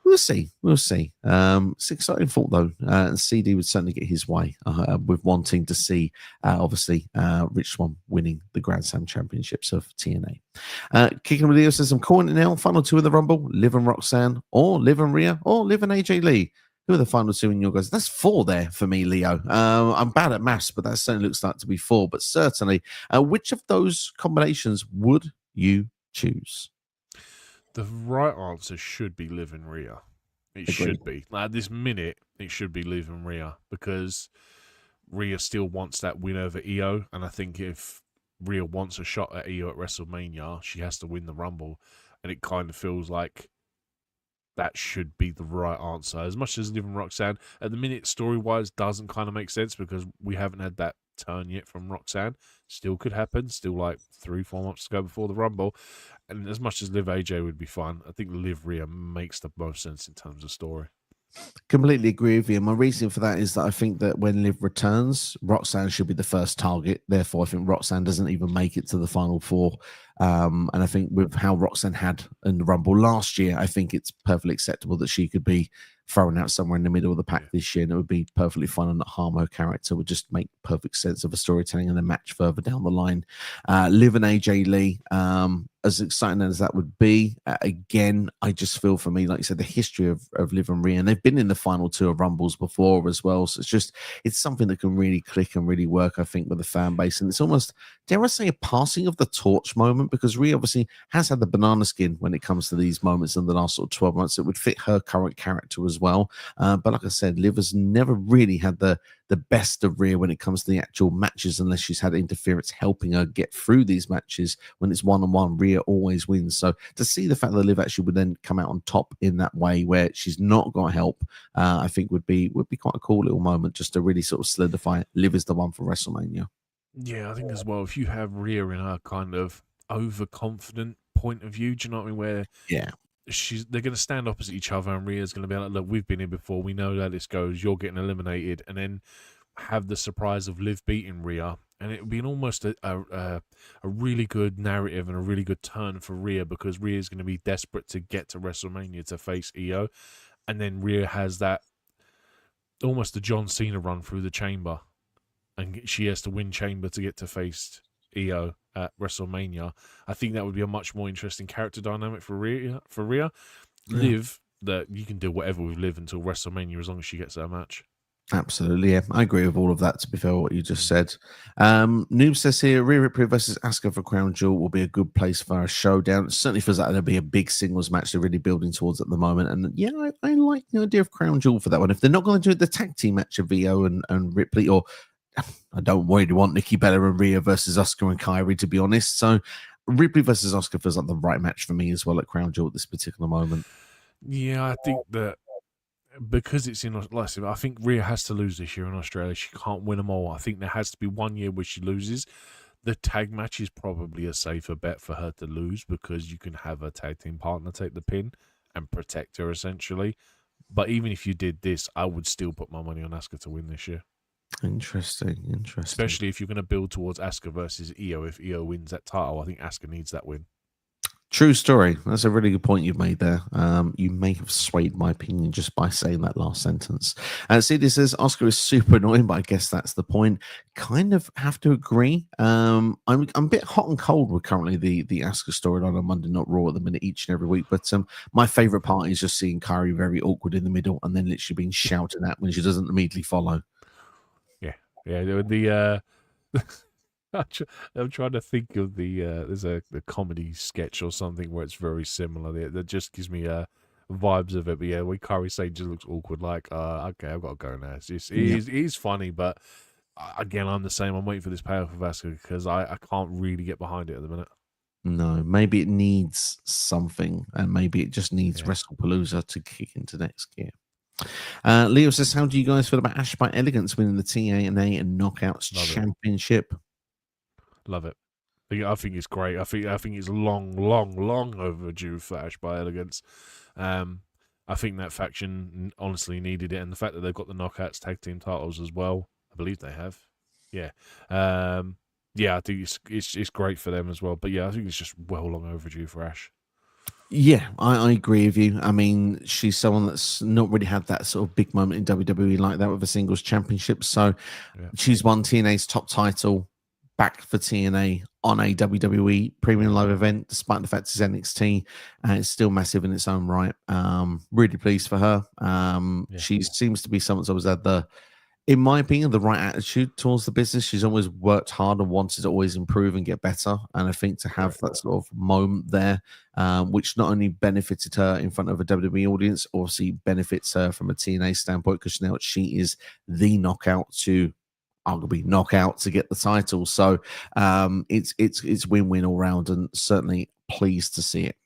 we'll see. We'll see. It's an exciting thought, though. And CD would certainly get his way with wanting to see, obviously, Rich Swann winning the Grand Slam Championships of TNA. Kicking with Leo says, I'm calling it now. Final 2 in the Rumble, Liv and Roxanne, or Liv and Rhea, or Liv and AJ Lee. Who are the final 2 in your guys? That's 4 there for me, Leo. I'm bad at maths, but that certainly looks like to be 4. But certainly, which of those combinations would you choose? The right answer should be Liv and Rhea. It should be. At this minute, it should be Liv and Rhea, because Rhea still wants that win over Io, and I think if Rhea wants a shot at Io at WrestleMania, she has to win the Rumble, and it kind of feels like that should be the right answer. As much as Liv and Roxanne, at the minute, story-wise, doesn't kind of make sense because we haven't had that turn yet from Roxanne. Still could happen. Still like 3-4 months to go before the Rumble. And as much as Liv AJ would be fun, I think Liv Rhea makes the most sense in terms of story. Completely agree with you. My reason for that is that I think that when Liv returns, Roxanne should be the first target. Therefore, I think Roxanne doesn't even make it to the final 4. And I think with how Roxanne had in the Rumble last year, I think it's perfectly acceptable that she could be thrown out somewhere in the middle of the pack this year, and it would be perfectly fun and not harm her character. It would just make perfect sense of a storytelling and a match further down the line. Liv and AJ Lee, as exciting as that would be, again, I just feel for me, like you said, the history of Liv and Rhea, and they've been in the final two of Rumbles before as well. So it's something that can really click and really work, I think, with the fan base. And it's almost, dare I say, a passing of the torch moment, because Rhea obviously has had the banana skin when it comes to these moments in the last sort of 12 months. It would fit her current character as well. But like I said, Liv has never really had the best of Rhea when it comes to the actual matches, unless she's had interference helping her get through these matches. When it's one-on-one, Rhea always wins. So to see the fact that Liv actually would then come out on top in that way, where she's not got help, I think would be quite a cool little moment, just to really sort of solidify Liv is the one for WrestleMania. Yeah, I think as well, if you have Rhea in her kind of overconfident point of view, do you know what I mean? Where Yeah, they're going to stand opposite each other, and Rhea's going to be like, "Look, we've been here before. We know how this goes. You're getting eliminated," and then have the surprise of Liv beating Rhea, and it would be almost a really good narrative and a really good turn for Rhea, because Rhea's going to be desperate to get to WrestleMania to face Io, and then Rhea has that almost a John Cena run through the chamber, and she has to win chamber to get to face Io at WrestleMania. I think that would be a much more interesting character dynamic for Rhea. yeah. Liv, that you can do whatever with Liv until WrestleMania as long as she gets her match. Absolutely, yeah. I agree with all of that, to be fair, what you just said. Noob says here, Rhea Ripley versus Asuka for Crown Jewel will be a good place for a showdown. It certainly feels like there'll be a big singles match they're really building towards at the moment. And yeah, I like the idea of Crown Jewel for that one. If they're not going to do the tag team match of VO and Ripley, or I don't really want Nikki Bella and Rhea versus Asuka and Kyrie, to be honest. So Ripley versus Asuka feels like the right match for me as well at Crown Jewel at this particular moment. Yeah, I think that because it's in, like I said, I think Rhea has to lose this year in Australia. She can't win them all. I think there has to be 1 year where she loses. The tag match is probably a safer bet for her to lose, because you can have a tag team partner take the pin and protect her essentially. But even if you did this, I would still put my money on Asuka to win this year. Interesting. Especially if you're going to build towards Asuka versus Io. If Io wins that title, I think Asuka needs that win. True story. That's a really good point you've made there. You may have swayed my opinion just by saying that last sentence. CD says Oscar is super annoying, but I guess that's the point. Kind of have to agree. I'm a bit hot and cold with currently the Oscar storyline on Monday Not Raw at the minute, each and every week. But my favorite part is just seeing Kyrie very awkward in the middle, and then literally being shouted at when she doesn't immediately follow. Yeah. The I'm trying to think of there's a comedy sketch or something where it's very similar. That just gives me vibes of it. But yeah, when Kari Sane just looks awkward, like okay, I've got to go now. He's funny, but again, I'm the same. I'm waiting for this payoff of Asuka, because I can't really get behind it at the minute. No, maybe it needs something, and maybe it just needs Wrestlepalooza to kick into next gear. Leo says, how do you guys feel about Ash by Elegance winning the TNA and Knockouts Championship? Love it. I think it's great. I think it's long overdue for Ash by Elegance. I think that faction honestly needed it, and the fact that they've got the Knockouts tag team titles as well, I believe they have. Yeah. Yeah, I think it's great for them as well. But yeah, I think it's just well long overdue for Ash. Yeah, I agree with you. I mean, she's someone that's not really had that sort of big moment in WWE like that with a singles championship. So she's won TNA's top title back for TNA on a WWE premium live event, despite the fact it's NXT, and it's still massive in its own right. Really pleased for her. She seems to be someone that's always had in my opinion, the right attitude towards the business. She's always worked hard and wanted to always improve and get better. And I think to have that sort of moment there, which not only benefited her in front of a WWE audience, obviously benefits her from a TNA standpoint, because now she is the knockout to arguably knockout to get the title. So it's win-win all round, and certainly pleased to see it.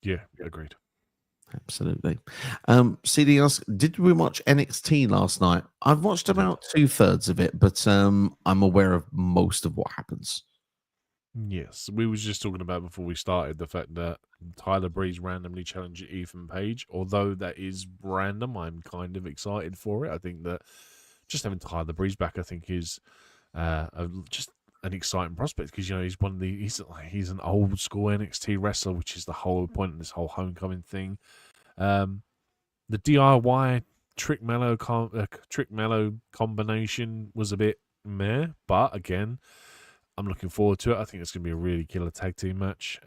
Yeah, agreed. Absolutely. CD asks, did we watch NXT last night? I've watched about 2/3 of it, but I'm aware of most of what happens. Yes, we was just talking about before we started the fact that Tyler Breeze randomly challenged Ethan Page. Although that is random, I'm kind of excited for it. I think that just having Tyler Breeze back, I think, is just an exciting prospect, because he's one of he's an old school NXT wrestler, which is the whole point of this whole homecoming thing. The DIY Trick Mello combination was a bit meh, but again, I'm looking forward to it. I think it's going to be a really killer tag team match.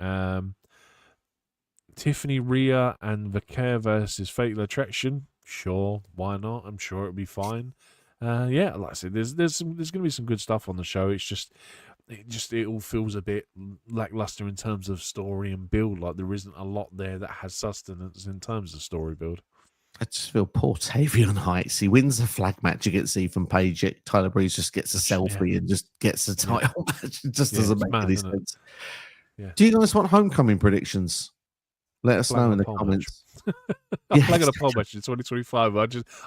Tiffany, Rhea, and Vaquer versus Fatal Attraction. Sure, why not? I'm sure it'll be fine. Yeah, like I said, there's going to be some good stuff on the show. It all feels a bit lackluster in terms of story and build. Like there isn't a lot there that has sustenance in terms of story build. I just feel poor Tavion Heights. He wins the flag match against Ethan Page. Tyler Breeze just gets a selfie and just gets the title match. It just doesn't make any sense. Yeah. Do you guys want homecoming predictions? Let us know in the comments. I'm flagging a pole match in 2025.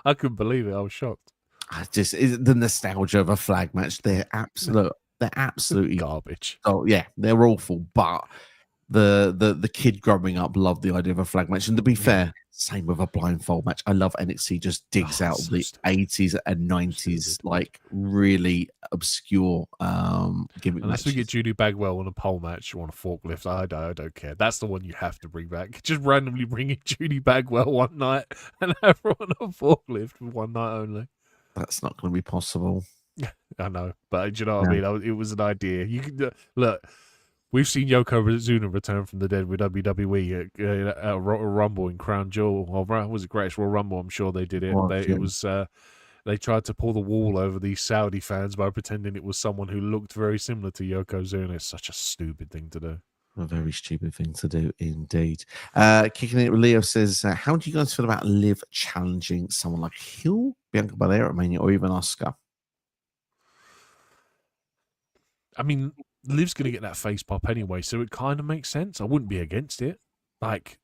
I couldn't believe it. I was shocked. The nostalgia of a flag match. They're absolutely garbage. Oh yeah, they're awful. But the kid growing up loved the idea of a flag match. And to be fair, same with a blindfold match. I love NXT just digs out the 80s and 90s, like really obscure gimmick Unless matches. we get Judy Bagwell on a pole match or on a forklift, I don't care. That's the one you have to bring back. Just randomly bring in Judy Bagwell one night and have her on a forklift for one night only. That's not going to be possible. I know, but do you know what I mean? It was an idea. You can look. We've seen Yokozuna return from the dead with WWE at a Rumble in Crown Jewel. Or was it Greatest Royal Rumble? I'm sure they did it. They tried to pull the wall over these Saudi fans by pretending it was someone who looked very similar to Yokozuna. It's such a stupid thing to do. A very stupid thing to do, indeed. Kicking it with Leo says, how do you guys feel about Liv challenging someone like Hill, Bianca Belair at Mania, or even Asuka? I mean, Liv's going to get that face pop anyway, so it kind of makes sense. I wouldn't be against it. Like,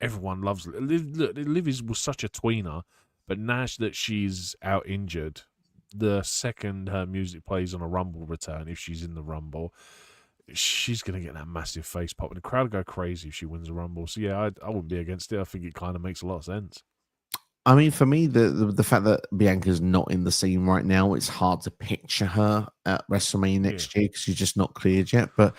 everyone loves Liv. Liv was such a tweener, but now that she's out injured, the second her music plays on a Rumble return, if she's in the Rumble, she's going to get that massive face pop, and the crowd will go crazy if she wins a Rumble. So, yeah, I wouldn't be against it. I think it kind of makes a lot of sense. I mean, for me, the fact that Bianca's not in the scene right now, it's hard to picture her at WrestleMania next year because she's just not cleared yet. But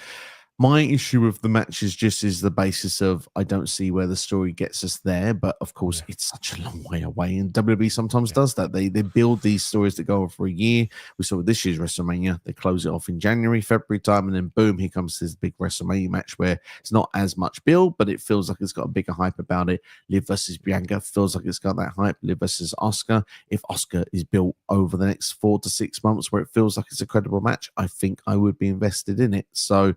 my issue with the match is the basis of I don't see where the story gets us there. But of course, it's such a long way away, and WWE sometimes does that. They build these stories that go on for a year. We saw with this year's WrestleMania, they close it off in January, February time, and then boom, here comes this big WrestleMania match where it's not as much build, but it feels like it's got a bigger hype about it. Liv versus Bianca feels like it's got that hype. Liv versus Asuka. If Asuka is built over the next 4 to 6 months where it feels like it's a credible match, I think I would be invested in it. So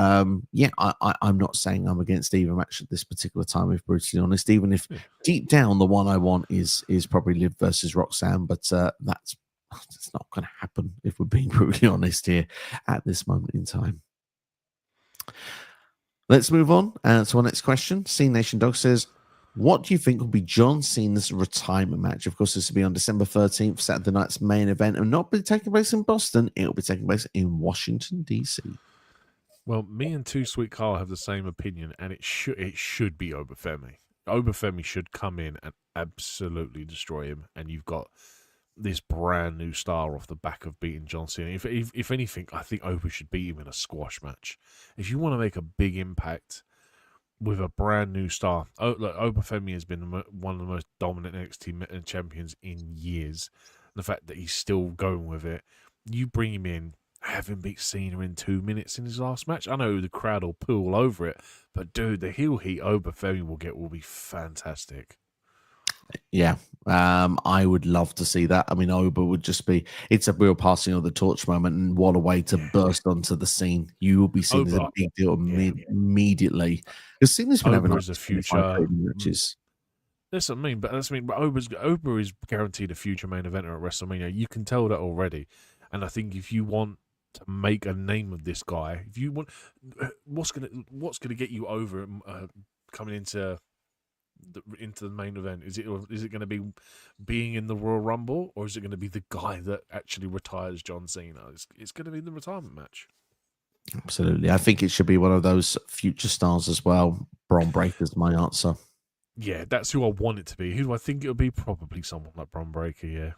I'm not saying I'm against either match at this particular time, if brutally honest, even if deep down the one I want is probably Liv versus Roxanne, but that's not going to happen if we're being brutally honest here at this moment in time. Let's move on to our next question. C Nation Dog says, what do you think will be John Cena's retirement match? Of course, this will be on December 13th, Saturday night's main event, and not be taking place in Boston. It will be taking place in Washington, D.C. Well, me and Too Sweet Carl have the same opinion, and it should be Obafemi. Obafemi should come in and absolutely destroy him, and you've got this brand new star off the back of beating John Cena. If anything, I think Oba should beat him in a squash match. If you want to make a big impact with a brand new star, Obafemi has been one of the most dominant NXT champions in years. The fact that he's still going with it, you bring him in, have him beat Cena in 2 minutes in his last match. I know the crowd will poo all over it, but dude, the heel heat Obafemi will be fantastic. Yeah, I would love to see that. I mean, Oba would just be, it's a real passing of the torch moment, and what a way to burst onto the scene. You will be seen as a big deal immediately. Because Cena's been having a future matches. That's what I mean, but Oba is guaranteed a future main eventer at WrestleMania. You can tell that already. And I think if you want to make a name of this guy, if you want, what's gonna get you over coming into the main event? Is it going to be being in the Royal Rumble, or is it going to be the guy that actually retires John Cena? It's going to be the retirement match. Absolutely, I think it should be one of those future stars as well. Braun Breaker's my answer. Yeah, that's who I want it to be. Who do I think it'll be? Probably someone like Braun Breaker. Yeah.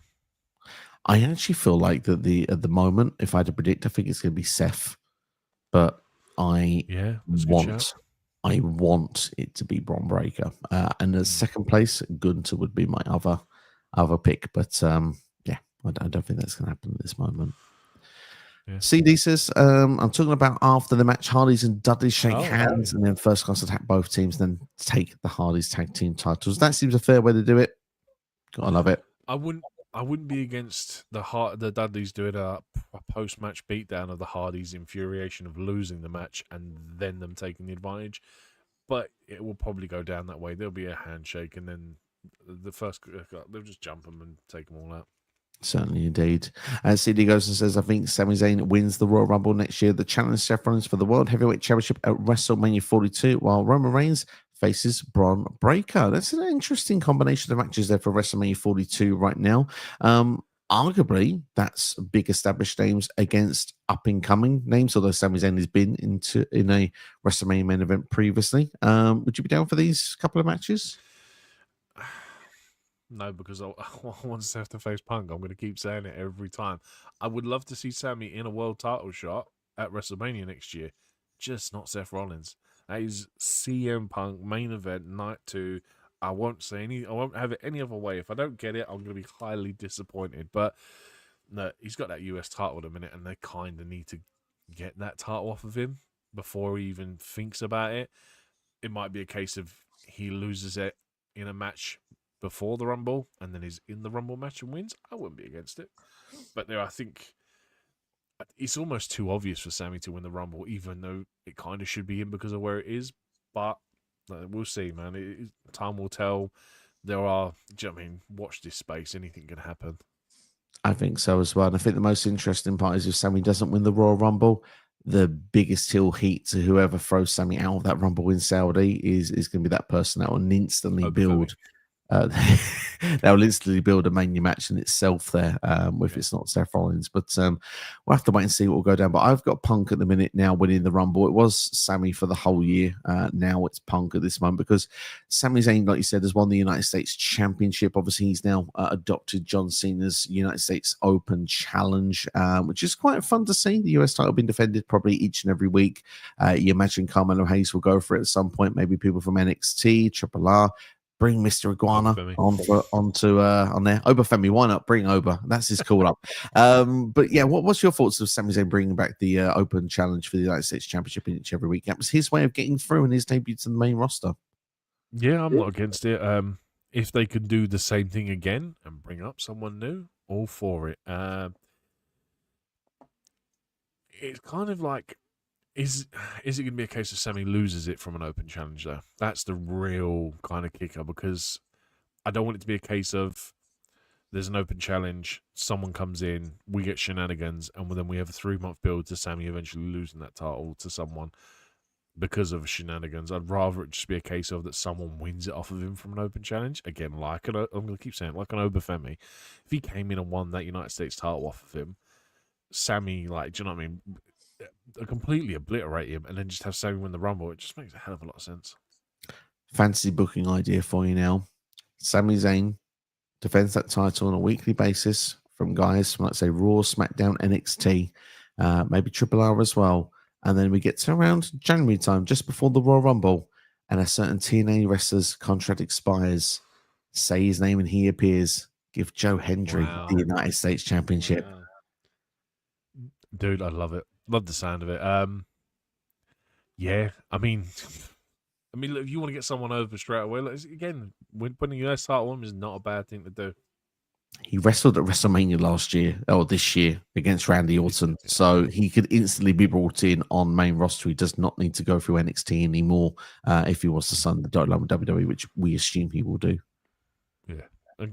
I actually feel like that at the moment, if I had to predict, I think it's going to be Seth. But I want it to be Braun Breaker. And the second place, Gunther would be my other pick. But I don't think that's going to happen at this moment. Yeah. CD says, I'm talking about after the match, Hardys and Dudley shake Oh, hands and then first class attack both teams, then take the Hardys tag team titles. That seems a fair way to do it. Gotta love it. I wouldn't. I wouldn't be against the Dudleys doing a post match beatdown of the Hardys' infuriation of losing the match and then them taking the advantage, but it will probably go down that way. There'll be a handshake and then the first they'll just jump them and take them all out. Certainly, indeed. CD goes and says, I think Sami Zayn wins the Royal Rumble next year. The challenge Seth Rollins for the World Heavyweight Championship at WrestleMania 42, while Roman Reigns faces Braun Breaker. That's an interesting combination of matches there for WrestleMania 42 right now. Arguably, that's big established names against up-and-coming names, although Sami Zayn has been in a WrestleMania main event previously. Would you be down for these couple of matches? No, because I want Seth to face Punk. I'm going to keep saying it every time. I would love to see Sammy in a world title shot at WrestleMania next year, just not Seth Rollins. That is CM Punk main event night 2. I won't have it any other way. If I don't get it, I'm going to be highly disappointed. But no, he's got that US title at a minute, and they kind of need to get that title off of him before he even thinks about it. It might be a case of he loses it in a match before the Rumble and then he's in the Rumble match and wins. I wouldn't be against it. But I think it's almost too obvious for Sammy to win the Rumble, even though it kind of should be him because of where it is. But we'll see, man. Time will tell. Do you know what I mean? Watch this space. Anything can happen. I think so as well. And I think the most interesting part is if Sammy doesn't win the Royal Rumble, the biggest heel heat to whoever throws Sammy out of that Rumble in Saudi is going to be that person that will instantly build. That will instantly build a mania match in itself there, if it's not Seth Rollins. But we'll have to wait and see what will go down. But I've got Punk at the minute now winning the Rumble. It was Sammy for the whole year. Now it's Punk at this moment because Sami Zayn, like you said, has won the United States Championship. Obviously, he's now adopted John Cena's United States Open Challenge, which is quite fun to see. The US title being defended probably each and every week. You imagine Carmelo Hayes will go for it at some point. Maybe people from NXT, Triple R. Bring Mr. Iguana on there. Obafemi, why not? Bring Oba. That's his call up. But yeah, what's your thoughts of Sami Zayn bringing back the Open Challenge for the United States Championship each every week? That was his way of getting through and his debut to the main roster. Yeah, I'm not against it. If they could do the same thing again and bring up someone new, all for it. It's kind of like, is it going to be a case of Sammy loses it from an Open Challenge, though? That's the real kind of kicker, because I don't want it to be a case of there's an Open Challenge, someone comes in, we get shenanigans, and then we have a 3-month build to Sammy eventually losing that title to someone because of shenanigans. I'd rather it just be a case of that someone wins it off of him from an Open Challenge. Again, I'm going to keep saying it, like an Obafemi. If he came in and won that United States title off of him, Sammy, do you know what I mean? Completely obliterate him and then just have Sammy win the Rumble. It just makes a hell of a lot of sense. Fancy booking idea for you now. Sami Zayn defends that title on a weekly basis from guys from, let's say, Raw, SmackDown, NXT, maybe Triple R as well. And then we get to around January time, just before the Royal Rumble, and a certain TNA wrestler's contract expires. Say his name and he appears. Give Joe Hendry the United States Championship. Wow. Dude, I love it. Love the sound of it. Yeah, I mean, look, if you want to get someone over straight away, again, putting a US title on him is not a bad thing to do. He wrestled at WrestleMania this year against Randy Orton, so he could instantly be brought in on main roster. He does not need to go through NXT anymore if he wants to sign the dotted line with WWE, which we assume he will do. Yeah,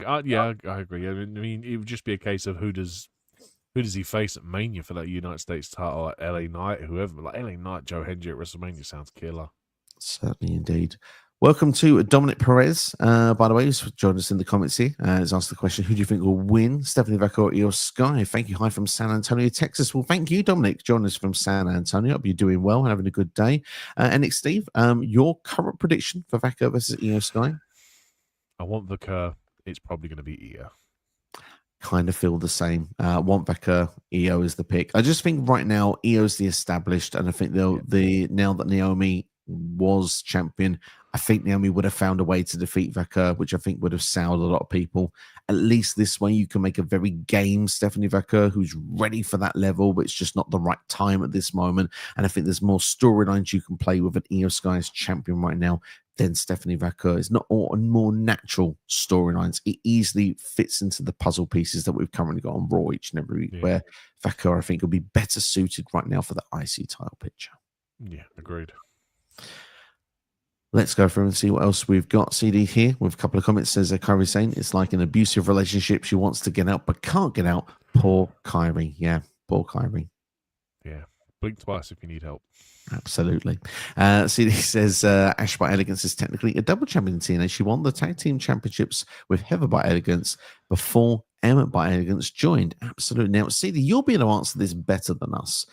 I agree. I mean, it would just be a case of who does he face at Mania for that United States title, like LA Knight, whoever. Like LA Knight, Joe Hendry at WrestleMania sounds killer. Certainly, indeed. Welcome to Dominic Perez, by the way, who's joined us in the comments here. Has asked the question, who do you think will win? Stephanie Vacco or Io Sky? Thank you. Hi from San Antonio, Texas. Well, thank you, Dominic. Join us from San Antonio. Hope you're doing well and having a good day. And Nick Steve, your current prediction for Vacco versus Io Sky? I want Vacco. It's probably going to be Io. Kind of feel the same. Want Vacco, Io is the pick. I just think right now Io's the established, and I think now that Naomi was champion, I think Naomi would have found a way to defeat Vacco, which I think would have soured a lot of people. at least this way you can make a very game Stephanie Vecchio who's ready for that level, but it's just not the right time at this moment. And I think there's more storylines you can play with an Io Sky as champion right now than Stephanie Vecchio. It's not all more natural storylines. It easily fits into the puzzle pieces that we've currently got on Raw each and every week, where Vecchio, I think, will be better suited right now for the IC title picture. Yeah, agreed. Let's go through and see what else we've got. CD here with a couple of comments. Says Kyrie saying it's like an abusive relationship. She wants to get out but can't get out. Poor Kyrie. Yeah, poor Kyrie. Yeah, blink twice if you need help. Absolutely. CD says Ash by Elegance is technically a double champion in TNA. She won the tag team championships with Heather by Elegance before Emma by Elegance joined. Absolutely. Now, CD, you'll be able to answer this better than us.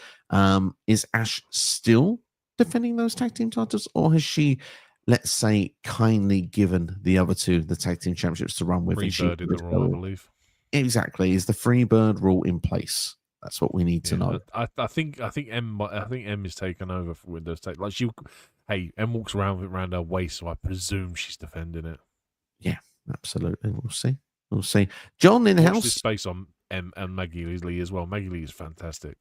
Is Ash still defending those tag team titles, or has she, let's say, kindly given the other two the tag team championships to run with? Freebird in the Raw, I believe. Exactly. Is the Freebird rule in place? That's what we need to know. I think M is taken over for Windows Tech. Like M walks around with it around her waist, so I presume she's defending it. Yeah, absolutely. We'll see. We'll see. John in house. This space on M and Maggie Lee as well. Maggie Lee is fantastic.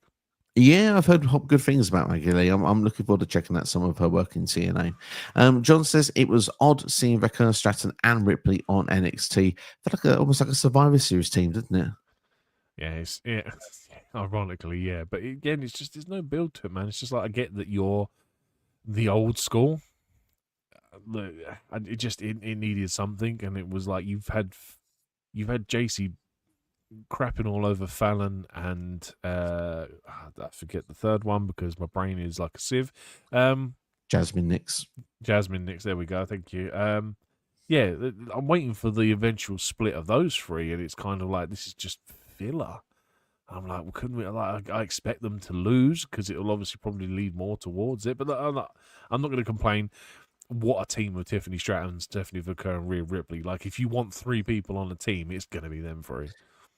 Yeah, I've heard good things about Maggie Lee. I'm looking forward to checking out some of her work in TNA. John says it was odd seeing Vecchio, Stratton, and Ripley on NXT. Felt almost like a Survivor Series team, didn't it? Yeah, ironically, yeah. But again, it's just there's no build to it, man. It's just like I get that you're the old school. It needed something, and it was like you've had JC crapping all over Fallon and I forget the third one because my brain is like a sieve. Jasmine Nix. There we go. Thank you. Yeah, I'm waiting for the eventual split of those three, and it's kind of like this is just filler. I'm like, well, couldn't we? Like, I expect them to lose because it'll obviously probably lead more towards it. But I'm not going to complain. What a team with Tiffany Stratton, Stephanie Vecchio, and Rhea Ripley. Like, if you want three people on a team, it's going to be them three.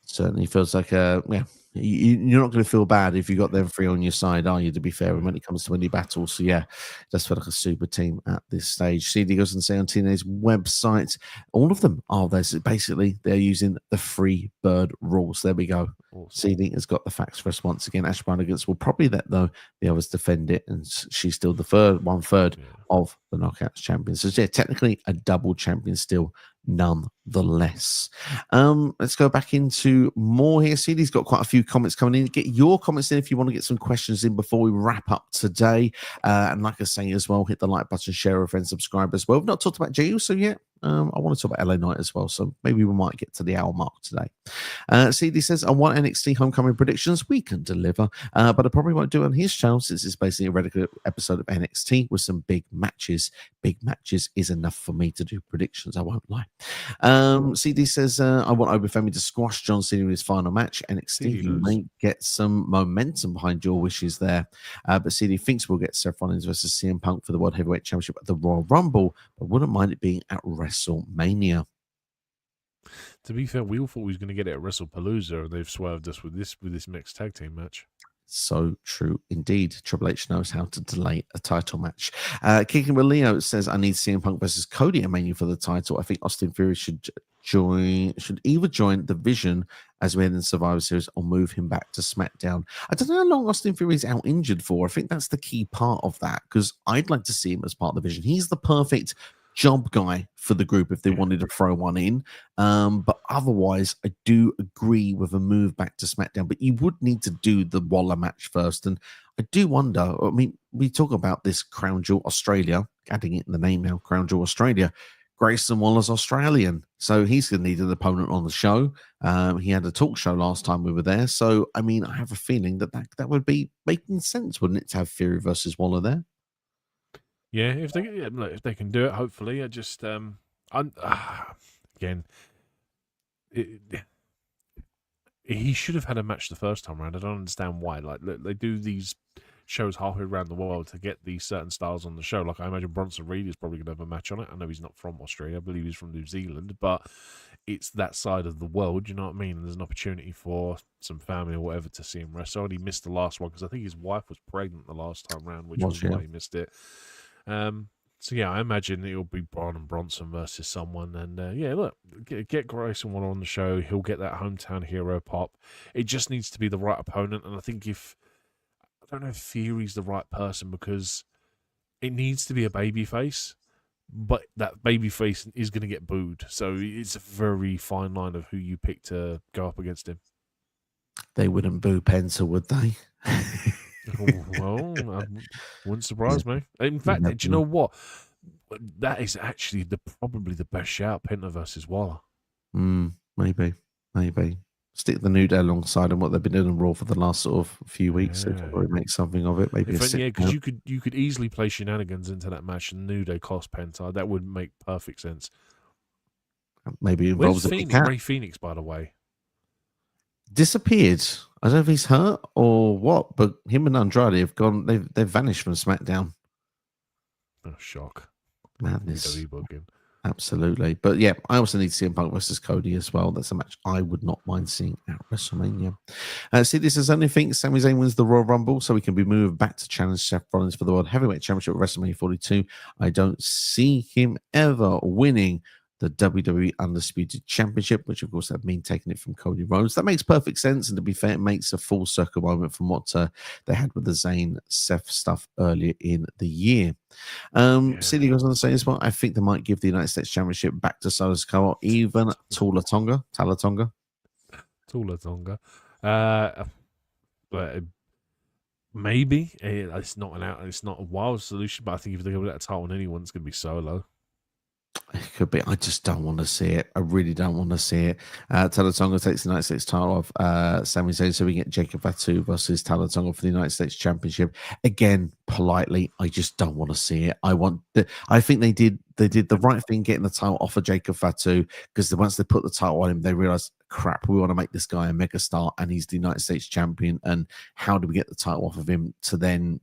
Certainly feels like you're not going to feel bad if you got them three on your side, are you? To be fair, when it comes to any battles, so yeah, it does feel like a super team at this stage. CD goes and say on TNA's website, all of them are there. So basically, they're using the free bird rules. There we go. Awesome. CD has got the facts for us once again. Ash Brannigan will probably let the others defend it, and she's still the one third of the Knockouts champion. So yeah, technically a double champion still, nonetheless. Let's go back into more here. CD's got quite a few comments coming in. Get your comments in if you want to get some questions in before we wrap up today. And like I say as well, hit the like button, share with friends, subscribe as well. We've not talked about Jey Uso yet. I want to talk about LA Knight as well, so maybe we might get to the hour mark today. CD says, I want NXT homecoming predictions. We can deliver, but I probably won't do it on his channel since it's basically a regular episode of NXT with some big matches. Big matches is enough for me to do predictions, I won't lie. CD says, I want Obafemi to squash John Cena in his final match. NXT, you may get some momentum behind your wishes there. But CD thinks we'll get Seth Rollins versus CM Punk for the World Heavyweight Championship at the Royal Rumble, but wouldn't mind it being at WrestleMania. To be fair, we all thought we was going to get it at Wrestlepalooza, and they've swerved us with this mixed tag team match. So true indeed. Triple H knows how to delay a title match. Kicking with Leo says, I need CM Punk versus Cody at Mania for the title. I think Austin Theory should either join the Vision as we head in Survivor Series or move him back to SmackDown. I don't know how long Austin Theory is out injured for. I think that's the key part of that, because I'd like to see him as part of the Vision. He's the perfect job guy for the group if they wanted to throw one in. But otherwise, I do agree with a move back to SmackDown. But you would need to do the Waller match first. And I do wonder, I mean, we talk about this Crown Jewel Australia, adding it in the name now, Crown Jewel Australia. Grayson Waller's Australian, so he's going to need an opponent on the show. He had a talk show last time we were there. So, I mean, I have a feeling that would be making sense, wouldn't it, to have Fury versus Waller there? Yeah, if they can do it, hopefully. He should have had a match the first time around. I don't understand why. Like, they do these shows halfway around the world to get these certain styles on the show. Like, I imagine Bronson Reed is probably going to have a match on it. I know he's not from Australia. I believe he's from New Zealand, but it's that side of the world, you know what I mean? And there's an opportunity for some family or whatever to see him wrestle. And he missed the last one because I think his wife was pregnant the last time around, which was why he missed it. So yeah, I imagine it'll be Braun and Bronson versus someone, and yeah, look, get Grayson Waller on the show. He'll get that hometown hero pop. It just needs to be the right opponent, and I think if I don't know if Theory's the right person because it needs to be a babyface, but that babyface is going to get booed. So it's a very fine line of who you pick to go up against him. They wouldn't boo Penta, would they? Well, wouldn't surprise me. In fact, do you know what? That is actually probably the best shout, Penta versus Waller. Maybe. Stick the New Day alongside and what they've been doing on Raw for the last sort of few weeks. They could probably make something of it. Maybe because you could easily play shenanigans into that match and New Day cost Penta. That would make perfect sense. Maybe involves Ray Phoenix, by the way. Disappeared. I don't know if he's hurt or what, but him and Andrade have gone. They've vanished from SmackDown. Oh, shock! Madness. Booking. Absolutely. But yeah, I also need to see Punk versus Cody as well. That's a match I would not mind seeing at WrestleMania. See, this is only think Sami Zayn wins the Royal Rumble, so we can be moved back to challenge Seth Rollins for the World Heavyweight Championship at WrestleMania 42. I don't see him ever winning the WWE Undisputed Championship, which of course have been taking it from Cody Rhodes. That makes perfect sense, and to be fair, it makes a full circle moment from what they had with the Zayn Seth stuff earlier in the year. CD goes on to say as well, I think they might give the United States Championship back to Solo Sikoa or even Tula Tonga. But maybe it's not a wild solution, but I think if they go with that title on anyone, it's going to be Solo. It could be. I just don't want to see it. I really don't want to see it. Tala Tonga takes the United States title off Sami Zayn, so we get Jacob Fatu versus Tala Tonga for the United States Championship. Again, politely, I just don't want to see it. I think they did the right thing getting the title off of Jacob Fatu, because once they put the title on him, they realized, crap, we want to make this guy a megastar, and he's the United States champion. And how do we get the title off of him to then,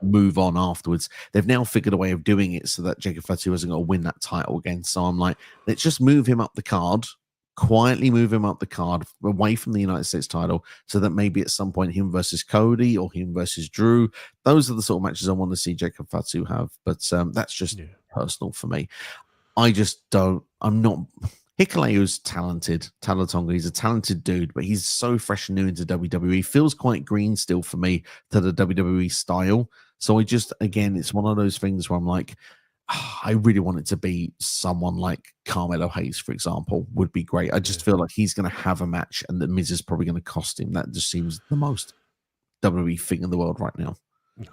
move on afterwards? They've now figured a way of doing it so that Jacob Fatu isn't going to win that title again. So I'm like, let's just move him up the card, quietly move him up the card away from the United States title, so that maybe at some point him versus Cody or him versus Drew, those are the sort of matches I want to see Jacob Fatu have. But that's just personal for me. I'm not. Hikuleu's talented. Tala Tonga, he's a talented dude, but he's so fresh and new into WWE. Feels quite green still for me to the WWE style. So again, it's one of those things where I'm like, I really want it to be someone like Carmelo Hayes, for example, would be great. I just feel like he's going to have a match and the Miz is probably going to cost him. That just seems the most WWE thing in the world right now. Yeah.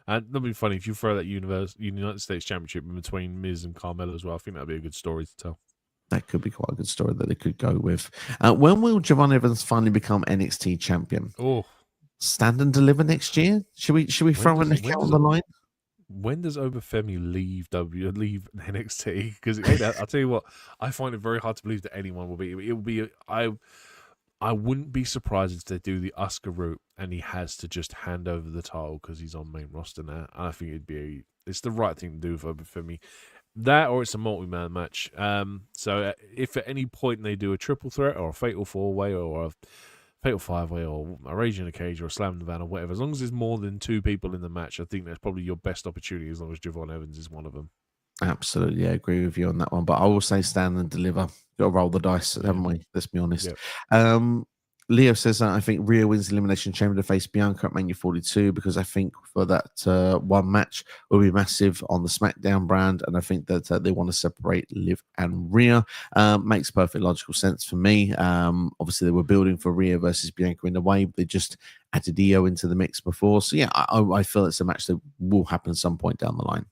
And that'd be funny if you throw that United States Championship in between Miz and Carmelo as well. I think that'd be a good story to tell. That could be quite a good story that they could go with. When will Javon Evans finally become NXT champion? Oh, stand and deliver next year? Should we throw an account on the line? When does Obafemi leave NXT? Because I'll tell you what, I find it very hard to believe that anyone will be. It will be. I wouldn't be surprised if they do the Asuka route and he has to just hand over the title because he's on main roster now. And I think it's the right thing to do for me. That, or it's a multi-man match. So if at any point they do a triple threat or a fatal four-way or a fatal five-way or a Rage in a Cage or a Slam in the Van or whatever, as long as there's more than two people in the match, I think that's probably your best opportunity, as long as Javon Evans is one of them. Absolutely, I agree with you on that one. But I will say stand and deliver. Got to roll the dice, haven't we? Let's be honest. Yep. Leo says I think Rhea wins the Elimination Chamber to face Bianca at Mania 42, because I think for that one match will be massive on the SmackDown brand, and I think that they want to separate Liv and Rhea. Makes perfect logical sense for me. Obviously, they were building for Rhea versus Bianca in a way, but they just added Io into the mix before. So yeah, I feel it's a match that will happen at some point down the line.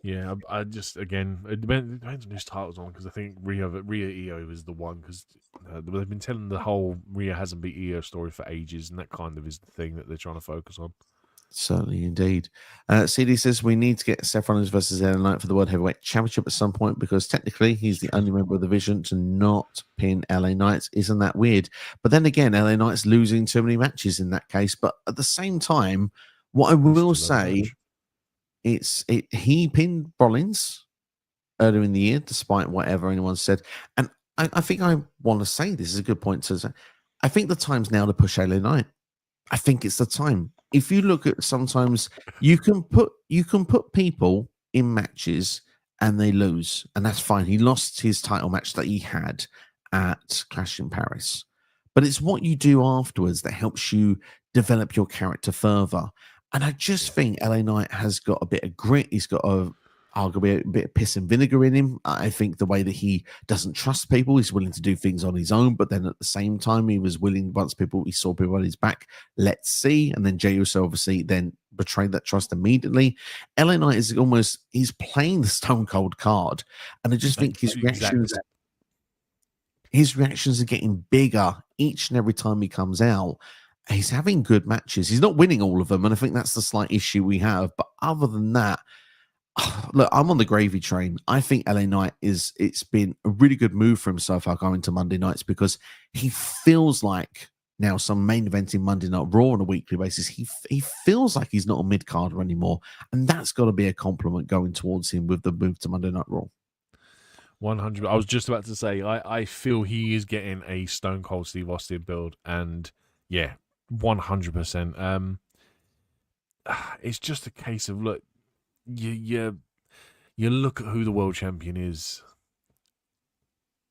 Yeah, I just, again, it depends on whose title's on, because I think Rhea Io is the one, because they've been telling the whole Rhea hasn't beat Io story for ages, and that kind of is the thing that they're trying to focus on. Certainly, indeed. CD says we need to get Seth Rollins versus LA Knight for the World Heavyweight Championship at some point, because technically he's the only member of the Vision to not pin LA Knight. Isn't that weird? But then again, LA Knight's losing too many matches in that case. But at the same time, what I will say, he pinned Rollins earlier in the year, despite whatever anyone said. And I think I want to say this is a good point to say. I think the time's now to push LA Knight. I think it's the time. if you look at sometimes you can put people in matches and they lose, and that's fine. He lost his title match that he had at Clash in Paris, but it's what you do afterwards that helps you develop your character further. And I just Yeah. think LA Knight has got a bit of grit. He's got arguably a bit of piss and vinegar in him. I think the way that he doesn't trust people, he's willing to do things on his own, but then at the same time, he was willing, once he saw people on his back, let's see. And then Jey Uso obviously then betrayed that trust immediately. LA Knight is he's playing the Stone Cold card. And I just think Exactly. his reactions are getting bigger each and every time he comes out. He's having good matches. He's not winning all of them, and I think that's the slight issue we have. But other than that, look, I'm on the gravy train. I think LA Knight it's been a really good move for him so far going to Monday nights, because he feels like now some main eventing Monday Night Raw on a weekly basis. He feels like he's not a mid carder anymore, and that's got to be a compliment going towards him with the move to Monday Night Raw. 100. I was just about to say, I feel he is getting a Stone Cold Steve Austin build, and yeah, 100%. It's just a case of, look, you look at who the world champion is,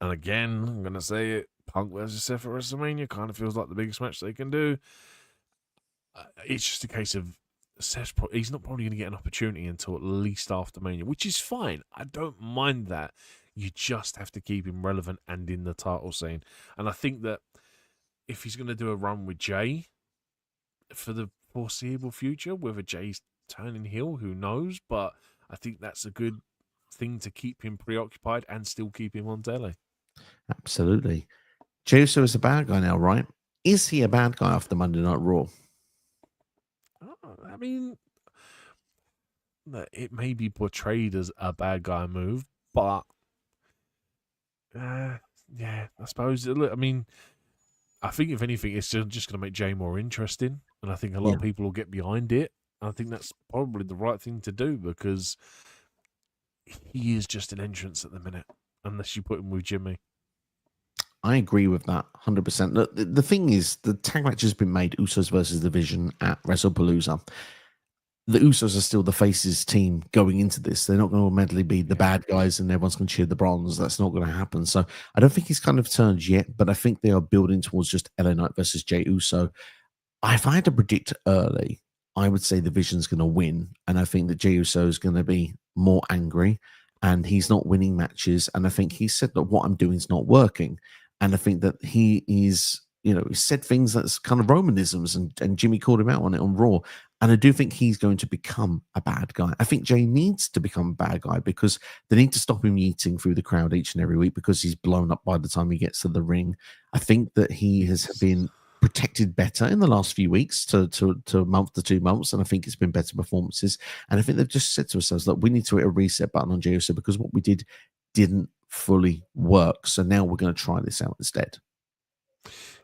and again, I'm gonna say it: Punk versus Seth at WrestleMania kind of feels like the biggest match they can do. It's just a case of he's not probably going to get an opportunity until at least after Mania, which is fine. I don't mind that. You just have to keep him relevant and in the title scene. And I think that if he's going to do a run with Jay for the foreseeable future, whether Jay's turning heel, who knows? But I think that's a good thing to keep him preoccupied and still keep him on telly. Absolutely. Jey Uso is a bad guy now, right? Is he a bad guy after Monday Night Raw? I mean, it may be portrayed as a bad guy move, but yeah, I suppose. I mean, I think if anything, it's just going to make Jay more interesting, and I think a lot of people will get behind it. I think that's probably the right thing to do, because he is just an entrance at the minute, unless you put him with Jimmy. I agree with that 100%. The thing is, the tag match has been made, Usos versus the Vision at Wrestlepalooza. The Usos are still the faces team going into this. They're not going to automatically be the bad guys and everyone's going to cheer the Bronze. That's not going to happen. So I don't think he's kind of turned yet, but I think they are building towards just LA Knight versus Jey Uso. If I had to predict early, I would say the Vision's going to win. And I think that Jey Uso is going to be more angry, and he's not winning matches. And I think he said that what I'm doing is not working. And I think that he is, he said things that's kind of Romanisms, and Jimmy called him out on it on Raw. And I do think he's going to become a bad guy. I think Jay needs to become a bad guy, because they need to stop him yeeting through the crowd each and every week, because he's blown up by the time he gets to the ring. I think that he has been protected better in the last few weeks to a month to 2 months, and I think it's been better performances. And I think they've just said to ourselves, look, we need to hit a reset button on Jey Uso, because what we did didn't fully work. So now we're going to try this out instead.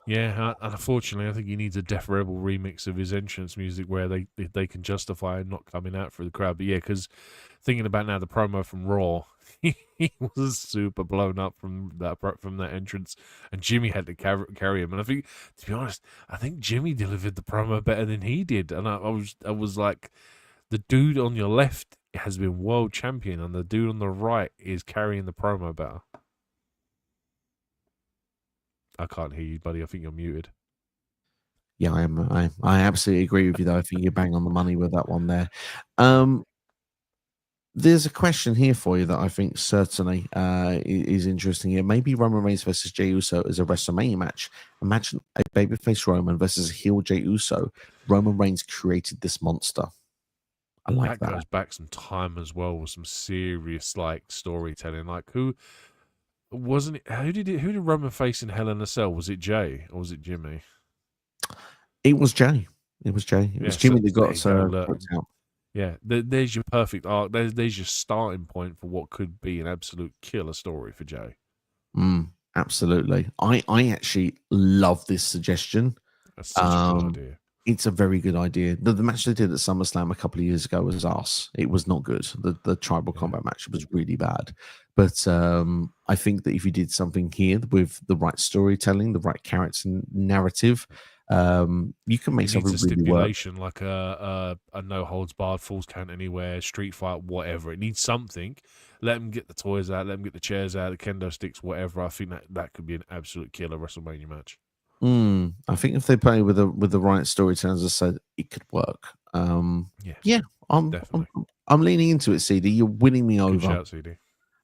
Yeah, and unfortunately, I think he needs a Def Rebel remix of his entrance music where they can justify not coming out for the crowd. But yeah, because thinking about now the promo from Raw, he was super blown up from that entrance, and Jimmy had to carry him. And I think, to be honest, I think Jimmy delivered the promo better than he did. And I was like, the dude on your left has been world champion, and the dude on the right is carrying the promo better. I can't hear you, buddy. I think you're muted. Yeah, I am. I absolutely agree with you, though. I think you're bang on the money with that one there. There's a question here for you that I think certainly is interesting here. Maybe Roman Reigns versus Jey Uso is a WrestleMania match. Imagine a babyface Roman versus a heel Jey Uso. Roman Reigns created this monster. I like that. That goes back some time as well, with some serious storytelling. Who wasn't it? Who did Roman face in Hell in a Cell? Was it Jay or was it Jimmy? It was Jay. It was Jay. It was Jimmy that got out. Yeah, there's your perfect arc. There's your starting point for what could be an absolute killer story for Jay. Absolutely. I actually love this suggestion. That's such a good idea. It's a very good idea. The match they did at SummerSlam a couple of years ago was arse. It was not good. The tribal combat match was really bad. But I think that if you did something here with the right storytelling, the right character narrative, You can He make something needs a really work. stipulation like a no holds barred, falls count anywhere, street fight, whatever. It needs something. Let them get the toys out, let them get the chairs out, the kendo sticks, whatever. I think that could be an absolute killer WrestleMania match. I think if they play with the right storytelling, as I said, it could work. Yeah, Yeah, I'm definitely. I'm leaning into it, CD. You're winning me Good over. shout, CD.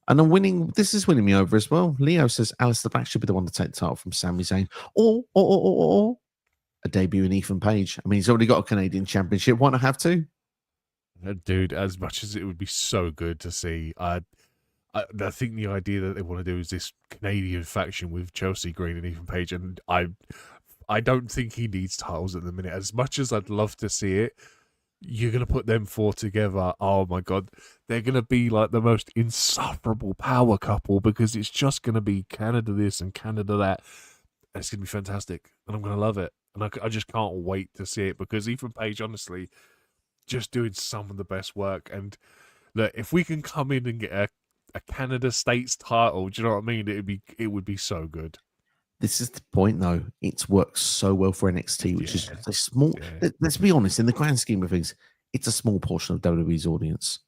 And I'm winning. This is winning me over as well. Leo says Alistair Black should be the one to take the title from Sami Zayn, or a debut in Ethan Page. I mean, he's already got a Canadian Championship. Why not have two? Dude, as much as it would be so good to see, I think the idea that they want to do is this Canadian faction with Chelsea Green and Ethan Page, and I don't think he needs titles at the minute. As much as I'd love to see it, you're going to put them four together. Oh my God. They're going to be like the most insufferable power couple because it's just going to be Canada this and Canada that. And it's going to be fantastic. And I'm going to love it. And I just can't wait to see it because Ethan Page, honestly, just doing some of the best work. And look, if we can come in and get a Canada States title, do you know what I mean? It would be so good. This is the point, though. It's worked so well for NXT, which is just a small. Yeah. Let's be honest. In the grand scheme of things, it's a small portion of WWE's audience.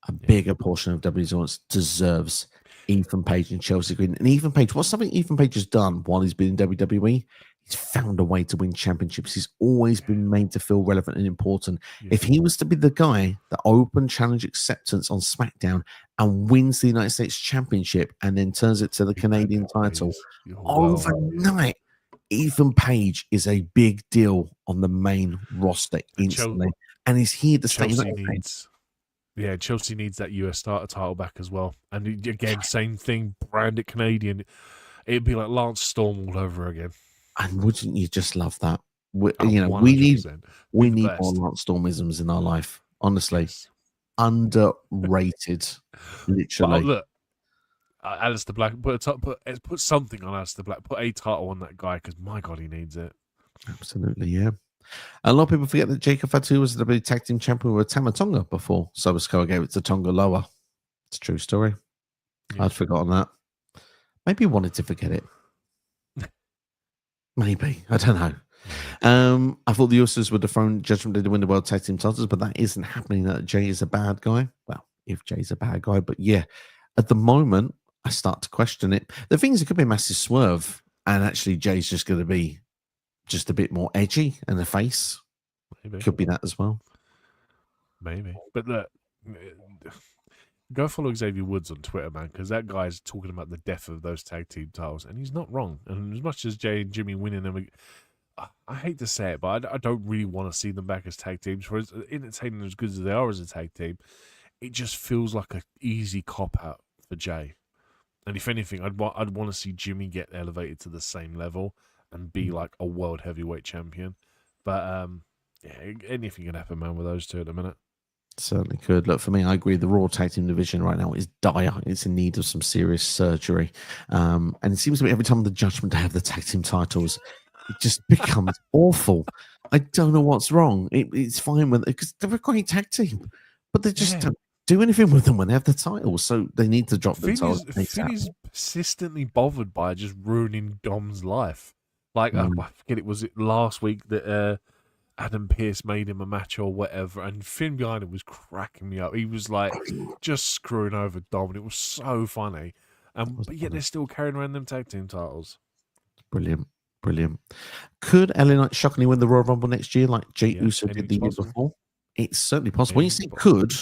A bigger portion of WWE's audience deserves Ethan Page and Chelsea Green. And Ethan Page, what's something Ethan Page has done while he's been in WWE? He's found a way to win championships. He's always been made to feel relevant and important. Yeah. If he was to be the guy that open challenge acceptance on SmackDown and wins the United States Championship and then turns it to the Canadian title overnight, Ethan Page is a big deal on the main roster instantly. And he's here to stay. Chelsea needs that US starter title back as well. And again, same thing, branded Canadian. It'd be like Lance Storm all over again. And wouldn't you just love that? We need more Lance Stormisms in our life. Honestly, underrated. Literally. But look, Alistair Black, put something on Alistair Black. Put a title on that guy because my God, he needs it. Absolutely, yeah. A lot of people forget that Jacob Fatu was the WWE Tag Team Champion with Tama Tonga before Sobasko gave it to Tonga Loa. It's a true story. Yeah. I'd forgotten that. Maybe he wanted to forget it. Maybe. I don't know. I thought the Usos would have thrown Judgment Day to win the World Tag Team titles, but that isn't happening. That Jay is a bad guy. Well, if Jay's a bad guy, but yeah, at the moment, I start to question it. The thing is, it could be a massive swerve, and actually, Jay's just going to be just a bit more edgy and the face. Maybe. Could be that as well. Maybe. But look, go follow Xavier Woods on Twitter, man, because that guy's talking about the death of those tag team titles, and he's not wrong. And as much as Jay and Jimmy winning them, I hate to say it, but I don't really want to see them back as tag teams. For as entertaining as good as they are as a tag team, it just feels like an easy cop-out for Jay. And if anything, I'd want to see Jimmy get elevated to the same level and be like a world heavyweight champion. But yeah, anything can happen, man, with those two at the minute. Certainly could. Look, for me, I agree. The Raw Tag Team division right now is dire. It's in need of some serious surgery. And it seems to be every time the Judgment Day have the tag team titles, it just becomes awful. I don't know what's wrong. It's fine because they're a great tag team, but they just don't do anything with them when they have the titles. So they need to drop the titles. Finn is persistently bothered by just ruining Dom's life. Like, I forget, was it last week that Adam Pearce made him a match or whatever, and Finn behind him was cracking me up. He was like just screwing over Dom, and it was so funny. But yet they're still carrying around them tag team titles. Brilliant. Could LA Knight shockingly win the Royal Rumble next year like Jey Uso did the year before? It's certainly possible. When you say could,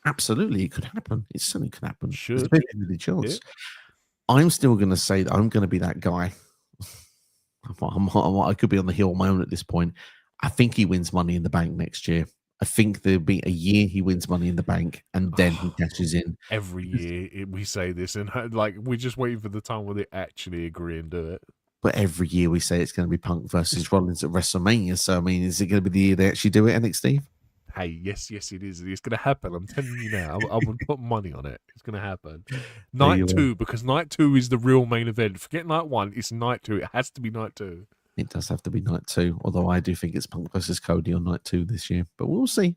absolutely, it could happen. It certainly could happen. Should. There's a bit of chance. Yeah. I'm still going to say that I'm going to be that guy. I could be on the hill on my own at this point. I think he wins Money in the Bank next year. I think there'll be a year he wins Money in the Bank, and then he cashes in. Every year we say this, and like we're just waiting for the time where they actually agree and do it. But every year we say it's going to be Punk versus Rollins at WrestleMania. So I mean, is it going to be the year they actually do it, NXT? Hey, yes, it is. It's going to happen. I'm telling you now. I would put money on it. It's going to happen. Night 2, because Night 2 is the real main event. Forget Night 1. It's Night 2. It has to be Night 2. It does have to be Night 2, although I do think it's Punk versus Cody on Night 2 this year. But we'll see.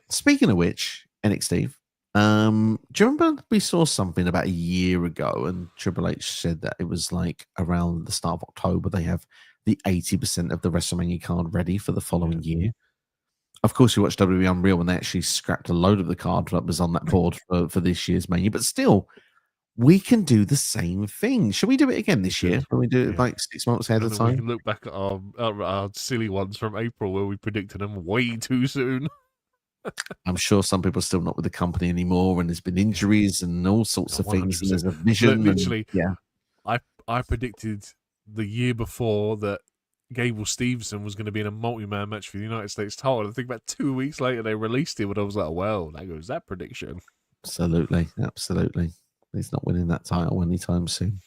Speaking of which, NXT, do you remember we saw something about a year ago and Triple H said that it was like around the start of October they have the 80% of the WrestleMania card ready for the following year. Of course, you watch WWE Unreal when they actually scrapped a load of the card that was on that board for this year's Mania, but still, we can do the same thing. Shall we do it again this year? When we do it like 6 months ahead and of then we time? can look back at our silly ones from April where we predicted them way too soon. I'm sure some people are still not with the company anymore, and there's been injuries and all sorts of things, and there's a vision. Literally, and, I predicted the year before that Gable Stevenson was going to be in a multi-man match for the United States title. I think about 2 weeks later they released it, and I was like, well, there goes that prediction. Absolutely. He's not winning that title anytime soon.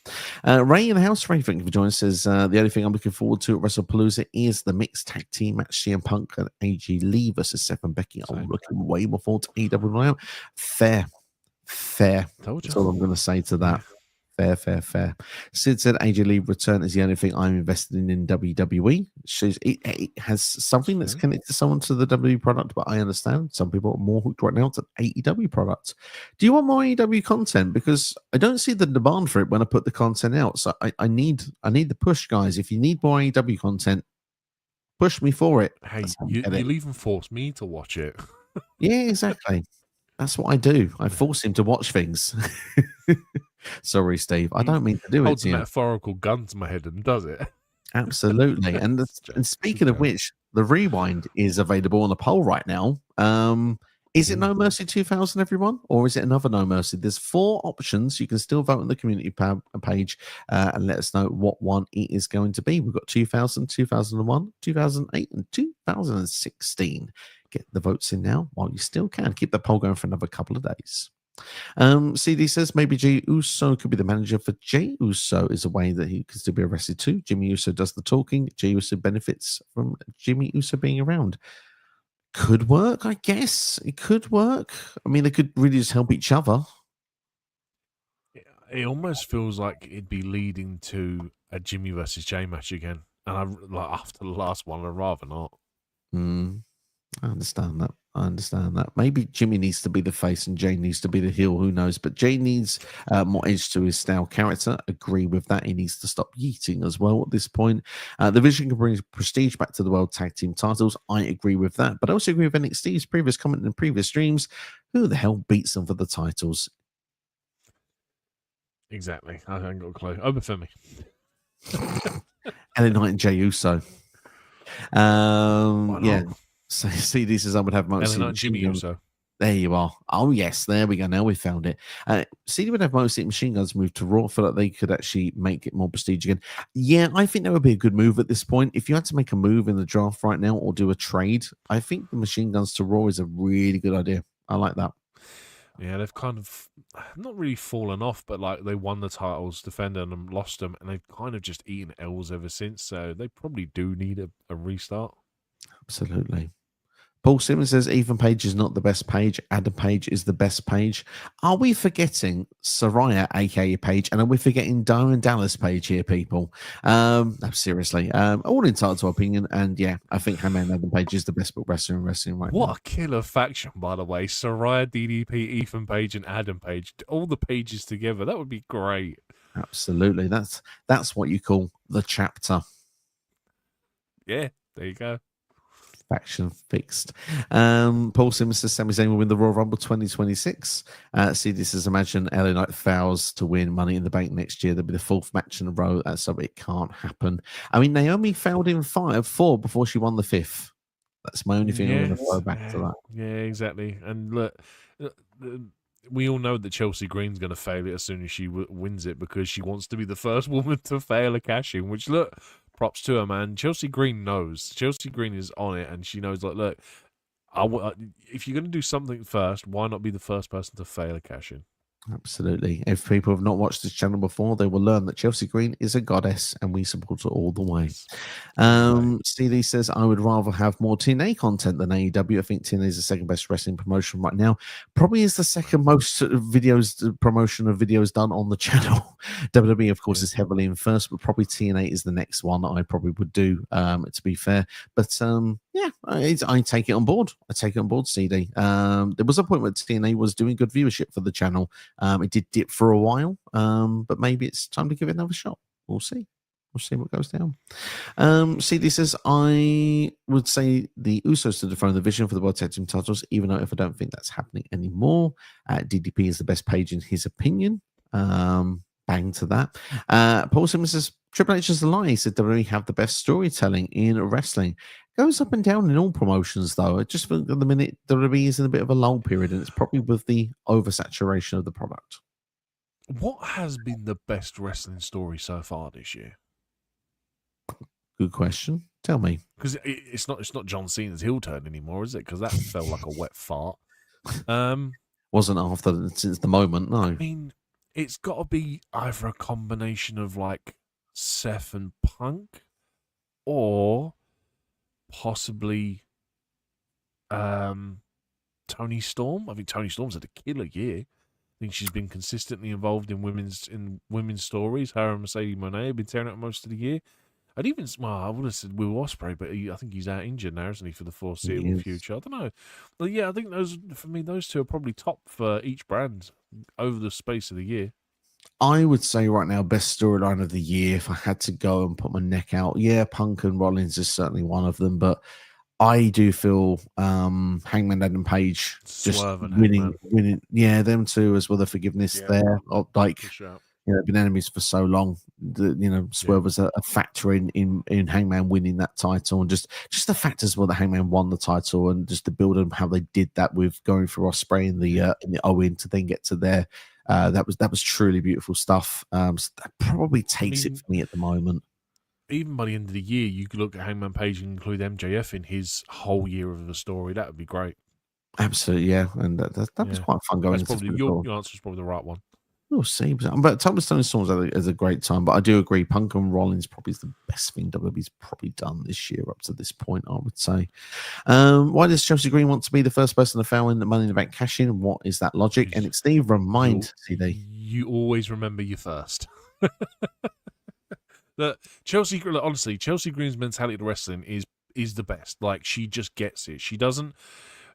Ray in the house, Ray, thank you for joining us. Says the only thing I'm looking forward to at WrestlePalooza is the mixed tag team match: CM Punk and AJ Lee versus Seth and Becky. I'm looking way more forward to AEW. Fair. That's all I'm going to say to that. Fair. Sid said AJ Lee return is the only thing I'm invested in WWE. It has something that's connected to someone to the WWE product, but I understand some people are more hooked right now to AEW products. Do you want more AEW content? Because I don't see the demand for it when I put the content out. So I need the push, guys. If you need more AEW content, push me for it. Hey, you'll even force me to watch it. Yeah, exactly. That's what I do. I force him to watch things. Sorry, Steve. I don't mean to do it. Holds a metaphorical gun to my head and does it. Absolutely. And speaking of which, the rewind is available on the poll right now. Is it No Mercy 2000, everyone? Or is it another No Mercy? There's 4 options. You can still vote on the community page and let us know what one it is going to be. We've got 2000, 2001, 2008, and 2016. Get the votes in now while you still can. Keep the poll going for another couple of days. CD says maybe Jey Uso could be the manager for Jey Uso is a way that he could still be arrested too. Jimmy Uso does the talking. Jey Uso benefits from Jimmy Uso being around. Could work, I guess. It could work. I mean, they could really just help each other. It almost feels like it'd be leading to a Jimmy versus Jey match again. And after the last one, I'd rather not. I understand that. Maybe Jimmy needs to be the face and Jey needs to be the heel. Who knows? But Jey needs more edge to his style character. Agree with that. He needs to stop yeeting as well at this point. The Vision can bring prestige back to the World Tag Team titles. I agree with that. But I also agree with NXT's previous comment in previous streams. Who the hell beats them for the titles? Exactly. I haven't got a clue. Obafemi. LA Knight and Jey Uso. Yeah. So CD says I would have mostly not Jimmy Uso. There you are. Oh yes, there we go. Now we found it. CD would have mostly machine guns move to Raw. I feel like they could actually make it more prestige again. Yeah, I think that would be a good move at this point. If you had to make a move in the draft right now or do a trade, I think the machine guns to Raw is a really good idea. I like that. Yeah, they've kind of not really fallen off, but like they won the titles, defended them, lost them, and they've kind of just eaten L's ever since. So they probably do need a restart. Absolutely. Paul Simmons says Ethan Page is not the best Page. Adam Page is the best Page. Are we forgetting Saraya, aka Page, and are we forgetting Darren Dallas Page here, people? No, seriously. All entitled to opinion, and yeah, I think Hangman Adam Page is the best book wrestler in wrestling right now. What a killer faction, by the way. Saraya, DDP, Ethan Page, and Adam Page. All the pages together. That would be great. Absolutely. That's what you call the chapter. Yeah, there you go. Faction fixed. Paul Simmons says Sami Zayn will win the Royal Rumble 2026. See this as imagine LA Knight fails to win Money in the Bank next year. There'll be the 4th match in a row, so it can't happen. I mean, Naomi failed in 4 before she won the 5th. That's my only thing I'm going to go back to that. Yeah, exactly. And look, we all know that Chelsea Green's going to fail it as soon as she wins it because she wants to be the first woman to fail a cash-in, which, look, props to her, man. Chelsea Green knows. Chelsea Green is on it, and she knows, like, look, if you're going to do something first, why not be the first person to fail a cash-in? Absolutely. If people have not watched this channel before, they will learn that Chelsea Green is a goddess and we support her all the way. CD says, I would rather have more TNA content than AEW. I think TNA is the second best wrestling promotion right now. Probably is the second most promotion of videos done on the channel. WWE, of course, is heavily in first, but probably TNA is the next one that I probably would do, to be fair. But yeah, I take it on board. I take it on board, CD. There was a point where TNA was doing good viewership for the channel. It did dip for a while, but maybe it's time to give it another shot. We'll see. We'll see what goes down. CD says, I would say the Usos to dethrone the Vision for the World Tag Team titles, even though if I don't think that's happening anymore. DDP is the best page in his opinion. Bang to that. Paul Simmons says, Triple H is a lie. He said WWE have the best storytelling in wrestling. Goes up and down in all promotions, though. I just think at the minute WWE is in a bit of a lull period, and it's probably with the oversaturation of the product. What has been the best wrestling story so far this year? Good question. Tell me. Because it's not John Cena's heel turn anymore, is it? Because that felt like a wet fart. Wasn't after since the moment, no. I mean, it's got to be either a combination of like Seth and Punk, or possibly Tony Storm. I think Tony Storm's had a killer year. I think she's been consistently involved in women's stories. Her and Mercedes Moné have been tearing up most of the year. I'd even, I would have said Will Ospreay, but I think he's out injured now, isn't he, for the foreseeable future? I don't know. But yeah, I think those two are probably top for each brand over the space of the year. I would say right now, best storyline of the year, if I had to go and put my neck out, yeah, Punk and Rollins is certainly one of them, but I do feel Hangman Adam Page just winning. Yeah, them two as well, the forgiveness there. Like, been enemies for so long. Swerve was a factor in Hangman winning that title, and just the fact as well that Hangman won the title, and just the build and how they did that with going for Ospreay in the Owen to then get to there. That was truly beautiful stuff. So that probably takes it for me at the moment. Even by the end of the year, you could look at Hangman Page and include MJF in his whole year of the story. That would be great. Absolutely, yeah, and that was quite fun going. That's probably your answer is probably the right one. We'll see. But Thomas Tony Storms is a great time. But I do agree, Punk and Rollins probably is the best thing WWE's probably done this year up to this point, I would say. Why does Chelsea Green want to be the first person to fail in the Money in the Bank cash in? What is that logic? And it's Steve, remind CD. You always remember you first. That Chelsea, honestly, Chelsea Green's mentality to wrestling is the best. Like, she just gets it.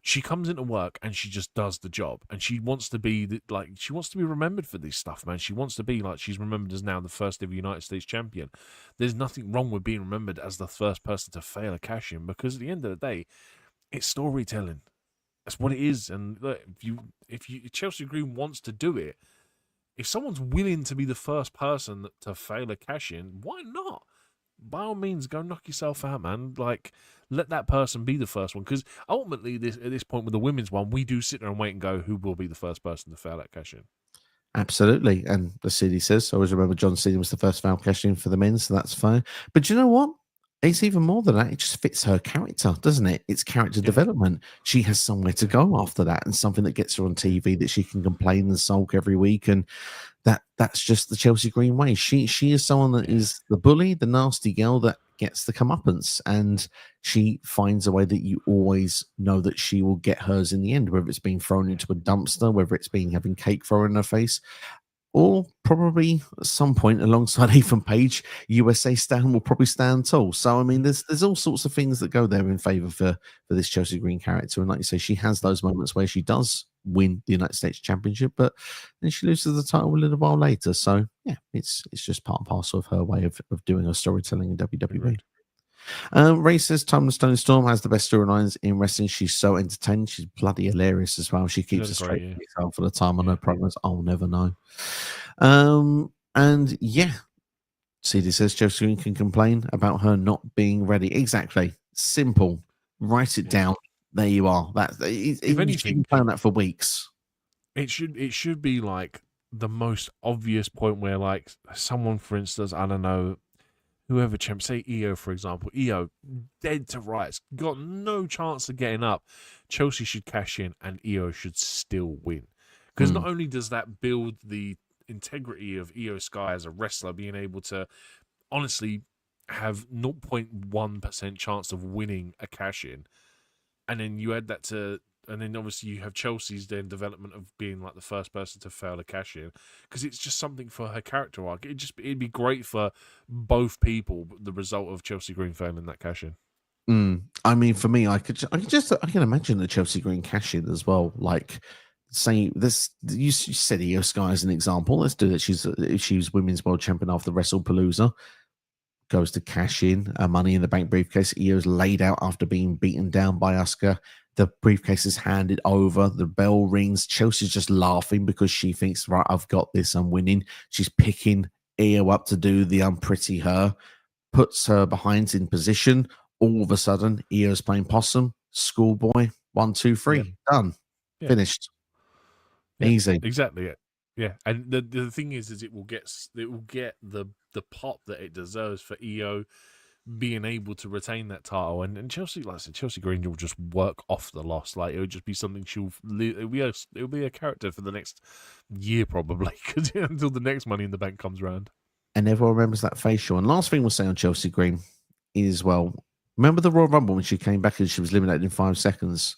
She comes into work and she just does the job, and she wants to be she wants to be remembered for this stuff, man. She wants to be like, she's remembered as now the first ever United States champion. There's nothing wrong with being remembered as the first person to fail a cash in, because at the end of the day, it's storytelling. That's what it is. And look, if Chelsea Green wants to do it, if someone's willing to be the first person to fail a cash in, why not? By all means, go knock yourself out, man. Like, let that person be the first one. Because ultimately, at this point with the women's one, we do sit there and wait and go, who will be the first person to fail that cash in? Absolutely. And the city says, I always remember John Cena was the first foul cash in for the men, so that's fine. But you know what? It's even more than that. It just fits her character, doesn't it? It's character development. She has somewhere to go after that, and something that gets her on TV that she can complain and sulk every week. And that's just the Chelsea Green way. She is someone that is the bully, the nasty girl that gets the comeuppance, and she finds a way that you always know that she will get hers in the end, whether it's being thrown into a dumpster, whether it's being having cake thrown in her face, or probably at some point alongside Ethan Page, USA Stan will probably stand tall. So I mean, there's all sorts of things that go there in favor for this Chelsea Green character. And like you say, she has those moments where she does win the United States Championship, but then she loses the title a little while later. So yeah, it's just part and parcel of her way of doing her storytelling in WWE. Ray says Timeless Tony Storm has the best storylines in wrestling. She's so entertaining. She's bloody hilarious as well. She keeps a straight face for the time on her promos. I'll never know. And yeah, CD says Chelsea Green can complain about her not being ready. Exactly. Simple. Write it down. There you are. If anything, you can plan that for weeks. It should be like the most obvious point where, like, someone, for instance, I don't know, whoever champ, say EO, for example, EO, dead to rights, got no chance of getting up. Chelsea should cash in and EO should still win. Because not only does that build the integrity of EO Sky as a wrestler, being able to honestly have 0.1% chance of winning a cash in, and then you add that to, and then obviously you have Chelsea's then development of being like the first person to fail a cash in, because it's just something for her character arc. It'd be great for both people, the result of Chelsea Green failing that cash in. I mean, for me, I can imagine the Chelsea Green cash in as well. Like, say this, you said Io Sky as an example. Let's do that. She was women's world champion after Wrestlepalooza. goes to cash in a Money in the Bank briefcase. Io's laid out after being beaten down by Asuka. The briefcase is handed over. The bell rings. Chelsea's just laughing because she thinks, right, I've got this. I'm winning. She's picking Io up to do the unpretty her, puts her behinds in position. All of a sudden, Io's playing possum. Schoolboy. 1, 2, 3. Yeah. Done. Yeah. Finished. Yeah, Easy. exactly. Yeah, and the thing is it will get the pop that it deserves for EO being able to retain that title, and Chelsea, like I said, Chelsea Green will just work off the loss. Like it'll just be something it'll be a character for the next year probably, because until the next Money in the Bank comes around. And everyone remembers that facial. And last thing we'll say on Chelsea Green is, well, remember the Royal Rumble when she came back and she was eliminated in 5 seconds?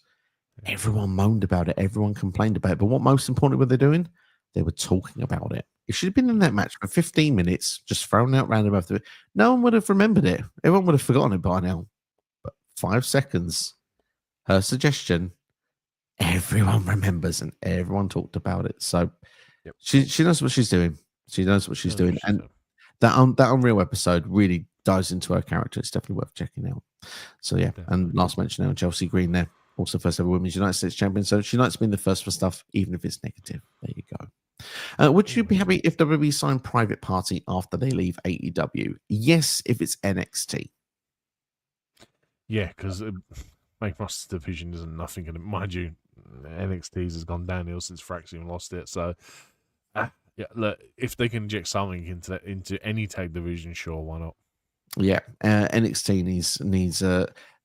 Everyone moaned about it. Everyone complained about it. But what most importantly were they doing? They were talking about it. If she'd been in that match for 15 minutes, just thrown out random after it, no one would have remembered it. Everyone would have forgotten it by now. But 5 seconds, her suggestion, everyone remembers and everyone talked about it. So Yep. she knows what she's doing. She knows what she's doing. And that Unreal episode really dives into her character. It's definitely worth checking out. So yeah, Definitely. and last mention now, Chelsea Green there. Also first ever Women's United States champion. So she likes being the first for stuff, even if it's negative. There you go. Would you be happy if WWE signed Private Party after they leave AEW? Yes, if it's NXT. Yeah, because Main Roster division isn't nothing. And mind you, NXT's has gone downhill since Fraxium lost it. So yeah, look, if they can inject something into any tag division, sure, why not? Yeah, NXT needs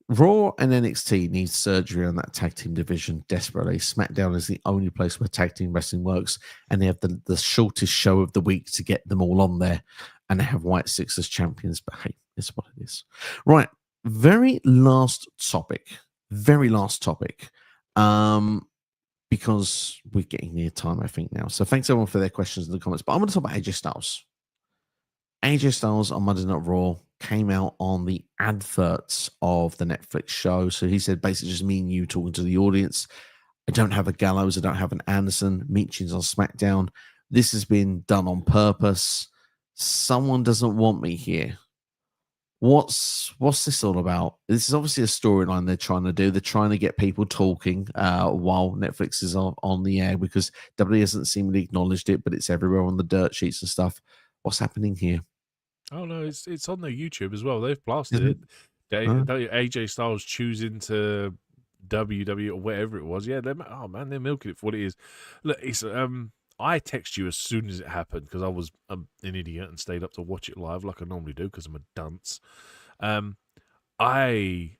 Raw and NXT needs surgery on that tag team division desperately. SmackDown is the only place where tag team wrestling works, and they have the shortest show of the week to get them all on there, and they have White Six as champions. But hey, it's what it is. Right, very last topic. Because we're getting near time, I think now. So thanks everyone for their questions in the comments. But I'm going to talk about AJ Styles. AJ Styles on Monday Night Raw came out on the adverts of the Netflix show. So he said basically just me and you talking to the audience. I don't have a Gallows. I don't have an Anderson. Meechin's on SmackDown. This has been done on purpose. Someone doesn't want me here. What's this all about? This is obviously a storyline they're trying to do. They're trying to get people talking while Netflix is on the air, because WWE hasn't seemingly acknowledged it, but it's everywhere on the dirt sheets and stuff. What's happening here? Oh no, it's on their YouTube as well. They've blasted it. AJ Styles choosing to WWE or whatever it was. Yeah, they're milking it for what it is. Look, it's I text you as soon as it happened because I was an idiot and stayed up to watch it live like I normally do because I'm a dunce. I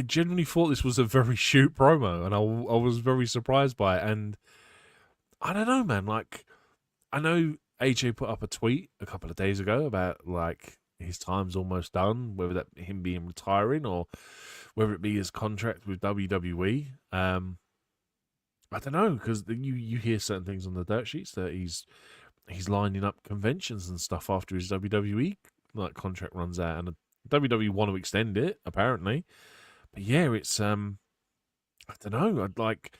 genuinely thought this was a very shoot promo, and I was very surprised by it. And I don't know, man. Like, I know AJ put up a tweet a couple of days ago about like his time's almost done, whether that him being retiring or whether it be his contract with WWE. I don't know, because you hear certain things on the dirt sheets that he's lining up conventions and stuff after his WWE like contract runs out, and WWE want to extend it apparently. But yeah, it's I don't know. I'd like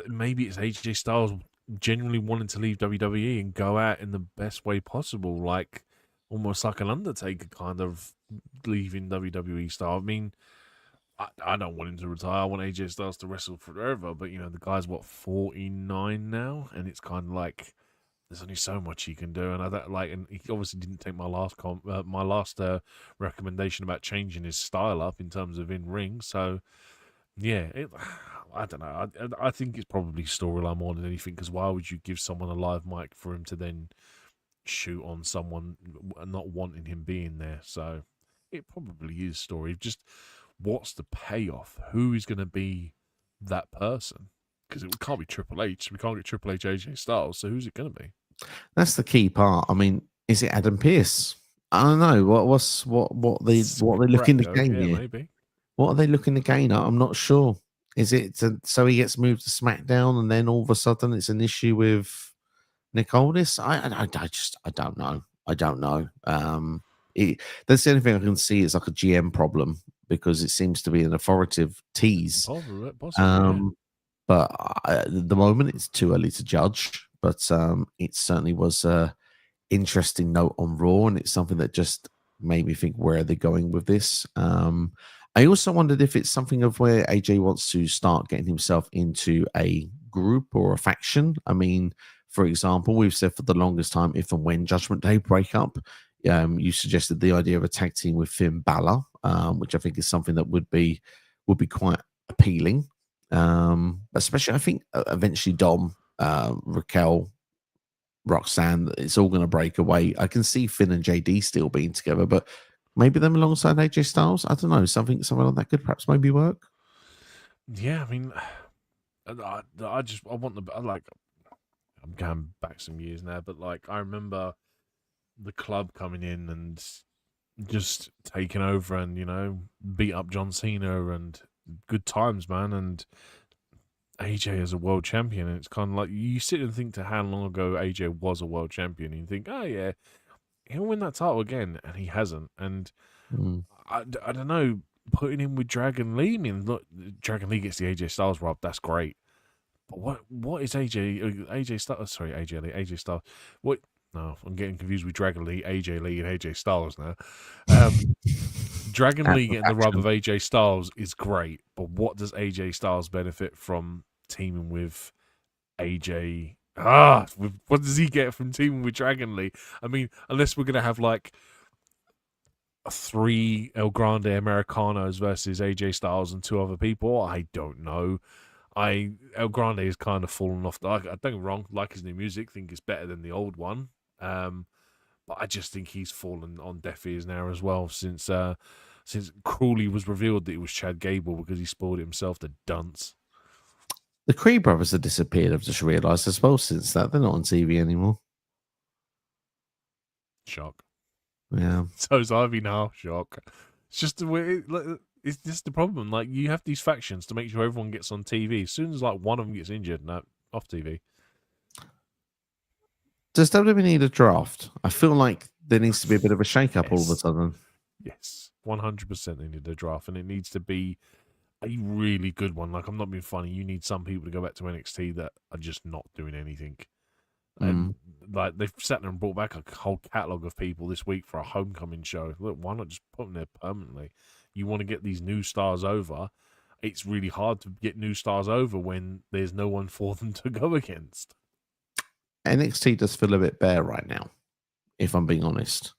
maybe it's AJ Styles genuinely wanting to leave WWE and go out in the best way possible, like almost like an Undertaker kind of leaving WWE style. I mean, I don't want him to retire. I want AJ Styles to wrestle forever. But, you know, the guy's, 49 now? And it's kind of like, there's only so much he can do. And I don't like, and he obviously didn't take my last recommendation about changing his style up in terms of in-ring. So, yeah, I don't know. I think it's probably storyline more than anything, because why would you give someone a live mic for him to then shoot on someone not wanting him being there? So, it probably is story. Just what's the payoff? Who is going to be that person? Because it can't be Triple H. We can't get Triple H AJ Styles. So who's it going to be? That's the key part. I mean, is it Adam Pearce? I don't know. What they looking to gain here? Maybe. What are they looking to gain? I'm not sure. Is it so he gets moved to SmackDown and then all of a sudden it's an issue with Nick Aldis? I don't know. I don't know. That's the only thing I can see is like a GM problem, because it seems to be an authoritative tease. Possibly, yeah. But at the moment, it's too early to judge. But it certainly was interesting note on Raw, and it's something that just made me think, where are they going with this? I also wondered if it's something of where AJ wants to start getting himself into a group or a faction. I mean, for example, we've said for the longest time, if and when Judgment Day break up, you suggested the idea of a tag team with Finn Balor, which I think is something that would be quite appealing. Especially, I think eventually Dom, Raquel, Roxanne, it's all going to break away. I can see Finn and JD still being together, but maybe them alongside AJ Styles. I don't know. Something like that could perhaps maybe work. Yeah, I mean, I want the like. I'm going back some years now, but like I remember the club coming in and just taking over, and beat up John Cena, and good times, man. And AJ as a world champion, and it's kind of like you sit and think to how long ago AJ was a world champion, and you think, oh yeah, he'll win that title again, and he hasn't. And Mm. I don't know, putting him with Dragon Lee. I mean, look, Dragon Lee gets the AJ Styles rub. That's great. But what is AJ Styles? Sorry, AJ Styles. What? No, I'm getting confused with Dragon Lee, AJ Lee, and AJ Styles now. Dragon At Lee the getting the rub faction. of AJ Styles is great, but what does AJ Styles benefit from teaming with AJ? What does he get from teaming with Dragon Lee? I mean, unless we're gonna have like 3 El Grande Americanos versus AJ Styles and 2 other people, I don't know. El Grande is kind of fallen off. I don't get me wrong, like his new music, think it's better than the old one. But I just think he's fallen on deaf ears now as well since Crawley was revealed that it was Chad Gable because he spoiled it himself, the dunce. The Creed brothers have disappeared. I've just realised as well since that they're not on TV anymore. Shock. Yeah. So's Ivy now. Shock. It's just the way. It's just the problem. Like you have these factions to make sure everyone gets on TV. As soon as like one of them gets injured, no, off TV. Does WWE need a draft? I feel like there needs to be a bit of a shake-up all of a Yes. sudden. Yes, 100%. They need a draft, and it needs to be a really good one. Like I'm not being funny. You need some people to go back to NXT that are just not doing anything. Mm. And like they've sat there and brought back a whole catalogue of people this week for a homecoming show. Look, why not just put them there permanently? You want to get these new stars over. It's really hard to get new stars over when there's no one for them to go against. NXT does feel a bit bare right now, if I'm being honest.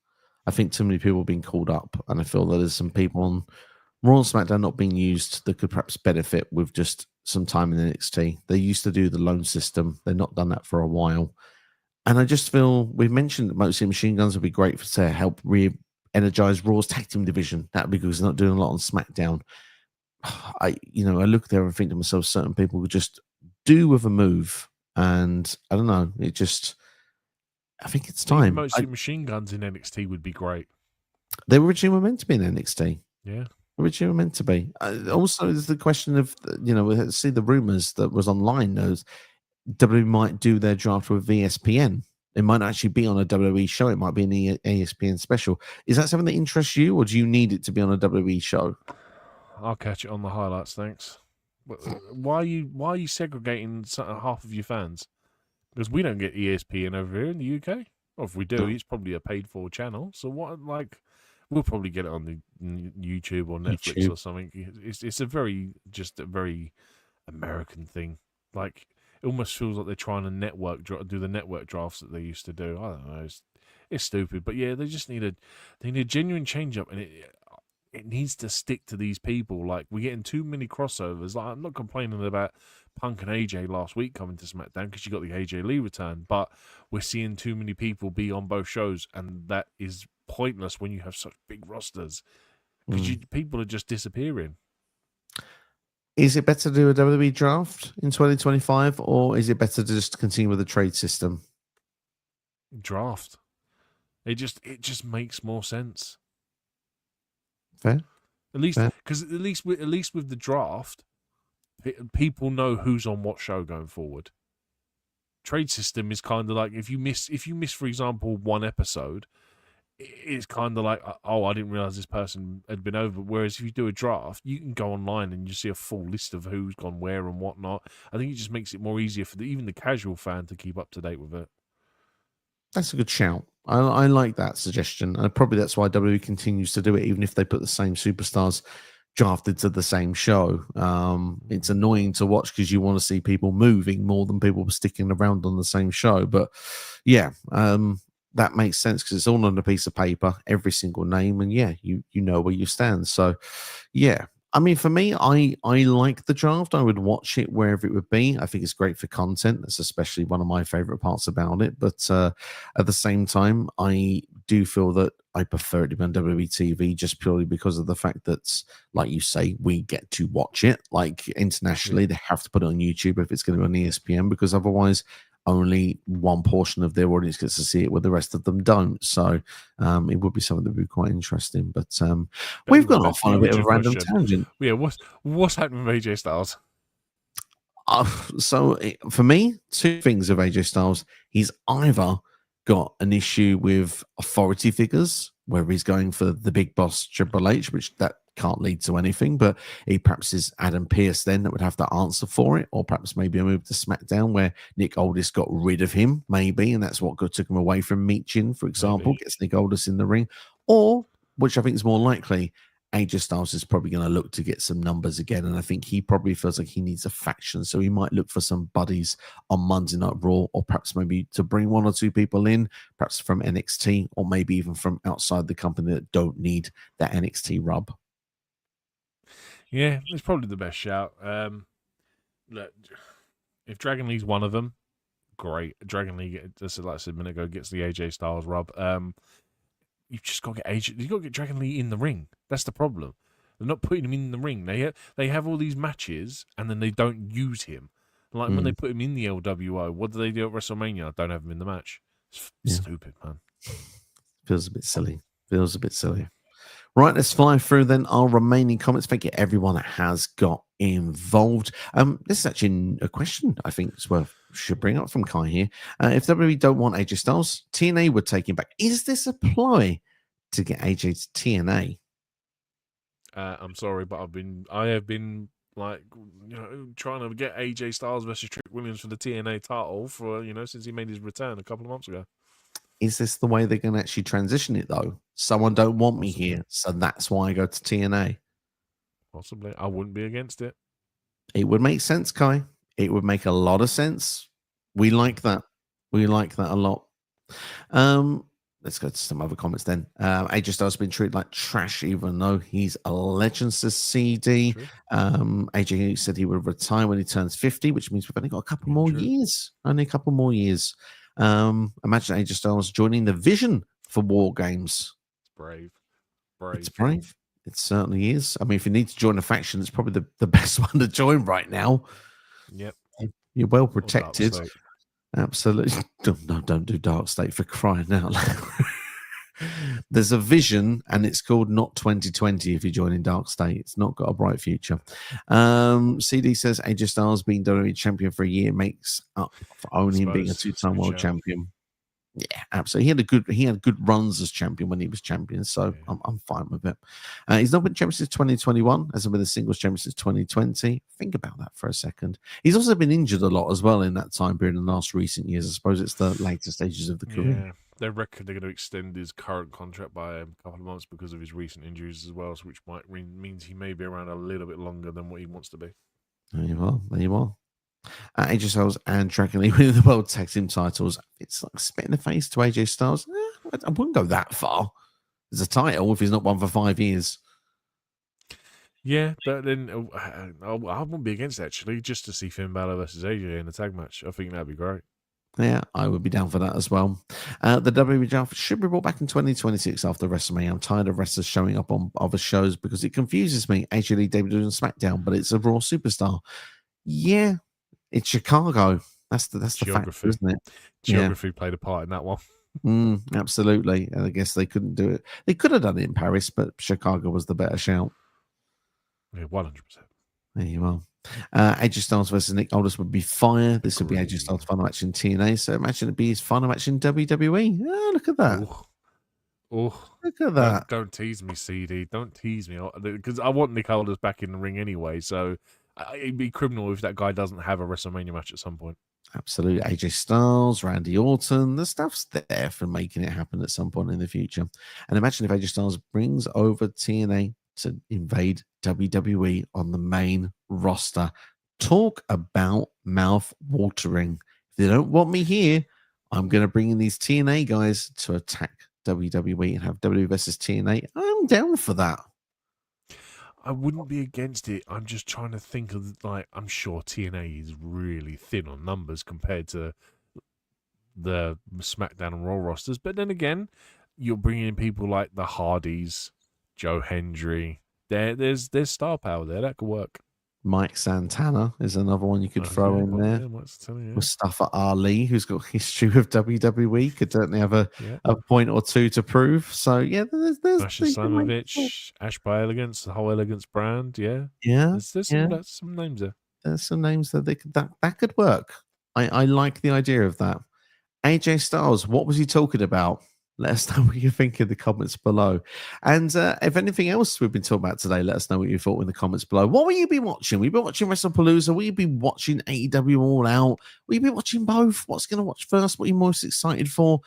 I think too many people have been called up, and I feel that there's some people on Raw and SmackDown not being used that could perhaps benefit with just some time in NXT. They used to do the loan system. They've not done that for a while. And I just feel we've mentioned that mostly Machine Guns would be great to help re-energize Raw's tag team division. That would be good because they're not doing a lot on SmackDown. I look there and think to myself, certain people would just do with a move. And I don't know. I think it's I think time. mostly Machine Guns in NXT would be great. They originally were meant to be in NXT. Yeah. Originally were meant to be. Also, there's the question of, we see the rumors that was online. Those WWE might do their draft with ESPN. It might actually be on a WWE show. It might be an ESPN special. Is that something that interests you, or do you need it to be on a WWE show? I'll catch it on the highlights, thanks. Why are you segregating half of your fans? Because we don't get ESPN over here in the UK. Or if we do, it's probably a paid-for channel. So what? Like, we'll probably get it on the YouTube or Netflix or something. It's a very American thing. Like, it almost feels like they're trying to do the network drafts that they used to do. I don't know. It's stupid, but yeah, they need a genuine change up, and it needs to stick to these people. Like, we're getting too many crossovers. Like, I'm not complaining about Punk and AJ last week coming to SmackDown because you got the AJ Lee return, but we're seeing too many people be on both shows, and that is pointless when you have such big rosters because people are just disappearing. Is it better to do a WWE draft in 2025, or is it better to just continue with the trade system? Draft. It just makes more sense. Fair. At least because at least with the draft, people know who's on what show going forward. Trade system is kind of like if you miss, for example, one episode, it's kind of like, oh, I didn't realize this person had been over. Whereas if you do a draft, you can go online and you see a full list of who's gone where and whatnot. I think it just makes it more easier for even the casual fan to keep up to date with it. That's a good shout. I like that suggestion. And probably that's why WWE continues to do it, even if they put the same superstars drafted to the same show. It's annoying to watch because you want to see people moving more than people sticking around on the same show. But yeah, that makes sense because it's all on a piece of paper, every single name, and yeah, you know where you stand. So yeah. I mean, for me, I like the draft. I would watch it wherever it would be. I think it's great for content. That's especially one of my favorite parts about it. But at the same time, I do feel that I prefer it to be on WWE TV just purely because of the fact that, like you say, we get to watch it. Like internationally, they have to put it on YouTube if it's going to be on ESPN because otherwise, only one portion of their audience gets to see it, where the rest of them don't. So it would be something that would be quite interesting. But we've gone off on a bit of a random tangent. Yeah, what's happening with AJ Styles? For me, two things of AJ Styles. He's either got an issue with authority figures, where he's going for the big boss Triple H, which that can't lead to anything, but he perhaps is Adam Pearce then that would have to answer for it, or perhaps maybe a move to SmackDown where Nick Aldis got rid of him, maybe, and that's what took him away from Meechin, for example, gets Nick Aldis in the ring, or, which I think is more likely, AJ Styles is probably going to look to get some numbers again, and I think he probably feels like he needs a faction, so he might look for some buddies on Monday Night Raw, or perhaps maybe to bring one or two people in, perhaps from NXT, or maybe even from outside the company that don't need that NXT rub. Yeah, it's probably the best shout. Look, if Dragon Lee's one of them, great. Dragon Lee, just like I said a minute ago, gets the AJ Styles rub. You've just got to get AJ. You've got to get Dragon Lee in the ring. That's the problem. They're not putting him in the ring. They have all these matches and then they don't use him. Like when they put him in the LWO, what do they do at WrestleMania? Don't have him in the match. It's stupid, man. Feels a bit silly. Feels a bit silly. Right, let's fly through then our remaining comments. Thank you everyone that has got involved. This is actually a question I think should bring up from Kai here. If WWE don't want AJ Styles, TNA would take him back. Is this a ploy to get AJ to TNA? I'm sorry, but I have been like, trying to get AJ Styles versus Trick Williams for the TNA title for since he made his return a couple of months ago. Is this the way they're going to actually transition it, though? Someone don't want me here, so that's why I go to TNA. Possibly. I wouldn't be against it. It would make sense, Kai. It would make a lot of sense. We like that. We like that a lot. Let's go to some other comments then. AJ Styles has been treated like trash, even though he's a legend, says CD. AJ said he would retire when he turns 50, which means we've only got a couple more years. Only a couple more years. Imagine AJ Styles joining the Vision for War Games. It's brave. It's brave. It certainly is. I mean, if you need to join a faction, it's probably the best one to join right now. Yep. You're well protected. Absolutely. Don't do Dark State, for crying out loud. There's a Vision, and it's called Not 2020 if you join in Dark State. It's not got a bright future. CD says AJ Styles being WWE champion for a year makes up for only him being a two-time world champion. Yeah, absolutely. He had good runs as champion when he was champion, so I'm fine with it. He's not been champion since 2021, hasn't been a singles champion since 2020. Think about that for a second. He's also been injured a lot as well in that time period in the last recent years. I suppose it's the later stages of the career. Yeah, they reckon they're going to extend his current contract by a couple of months because of his recent injuries as well, which might means he may be around a little bit longer than what he wants to be. There you are. There you are. AJ Styles and Dragon Lee winning the World Tag Team titles. It's like spit in the face to AJ Styles. I wouldn't go that far. There's a title if he's not won for 5 years. Yeah, but then I wouldn't be against it, actually, just to see Finn Balor versus AJ in a tag match. I think that'd be great. Yeah, I would be down for that as well. The WWE draft should be brought back in 2026 after WrestleMania. I'm tired of wrestlers showing up on other shows because it confuses me. AJ Lee debuted on SmackDown, but it's a Raw superstar. Yeah. It's Chicago. That's the fact, isn't it? Geography played a part in that one. Absolutely. And I guess they couldn't do it. They could have done it in Paris, but Chicago was the better shout. Yeah, 100%. There you are. AJ Styles versus Nick Aldis would be fire. This would be AJ Styles' final match in TNA. So imagine it'd be his final match in WWE. Oh, look at that. Oh, look at that. Don't tease me, CD. Don't tease me. Because I want Nick Aldis back in the ring anyway. So it'd be criminal if that guy doesn't have a WrestleMania match at some point. Absolutely. AJ Styles, Randy Orton, the stuff's there for making it happen at some point in the future. And imagine if AJ Styles brings over TNA to invade WWE on the main roster. Talk about mouth watering. If they don't want me here, I'm going to bring in these TNA guys to attack WWE and have WWE versus TNA. I'm down for that. I wouldn't be against it. I'm just trying to think of, like, I'm sure TNA is really thin on numbers compared to the SmackDown and Raw rosters. But then again, you're bringing in people like the Hardys, Joe Hendry. There's star power there that could work. Mike Santana is another one you could throw in there. Mustafa Ali, who's got history with WWE, could certainly have a point or two to prove. So yeah, there's Ash Slamovich, Ash by Elegance, the whole Elegance brand. Yeah. There's some names there. There's some names that that could work. I like the idea of that. AJ Styles, what was he talking about? Let us know what you think in the comments below. And if anything else we've been talking about today, let us know what you thought in the comments below. What will you be watching? Will you be watching Wrestlepalooza? Will you be watching AEW All Out? Will you be watching both? What's going to watch first? What are you most excited for?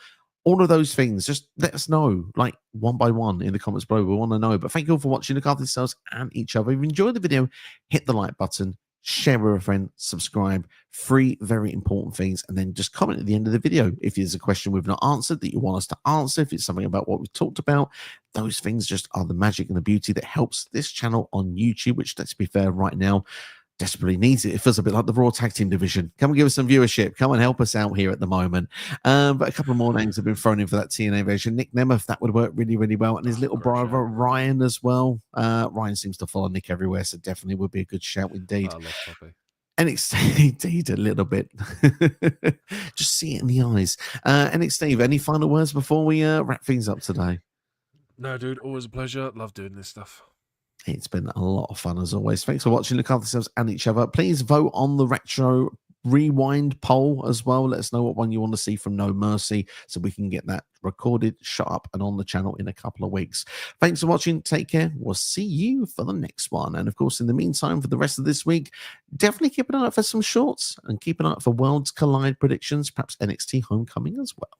All of those things, just let us know, like one by one in the comments below. We want to know. But thank you all for watching. Look after yourselves and each other. If you enjoyed the video, hit the like button, share with a friend, subscribe. 3 very important things, and then just comment at the end of the video if there's a question we've not answered that you want us to answer, if it's something about what we've talked about. Those things just are the magic and the beauty that helps this channel on YouTube, which, let's be fair, right now desperately needs it. It feels a bit like the Raw Tag Team division. Come and give us some viewership. Come and help us out here at the moment. But a couple more names have been thrown in for that TNA version. Nick Nemeth, that would work really, really well. And his little brother, Ryan, as well. Ryan seems to follow Nick everywhere, so definitely would be a good shout indeed. I love Poppy. NXT, indeed, a little bit. Just see it in the eyes. NXT, any final words before we wrap things up today? No, dude, always a pleasure. Love doing this stuff. It's been a lot of fun as always. Thanks for watching. Look after yourselves and each other. Please vote on the Retro Rewind poll as well. Let us know what one you want to see from No Mercy so we can get that recorded, shut up, and on the channel in a couple of weeks. Thanks for watching. Take care. We'll see you for the next one. And of course, in the meantime, for the rest of this week, definitely keep an eye out for some shorts and keep an eye out for Worlds Collide predictions, perhaps NXT Homecoming as well.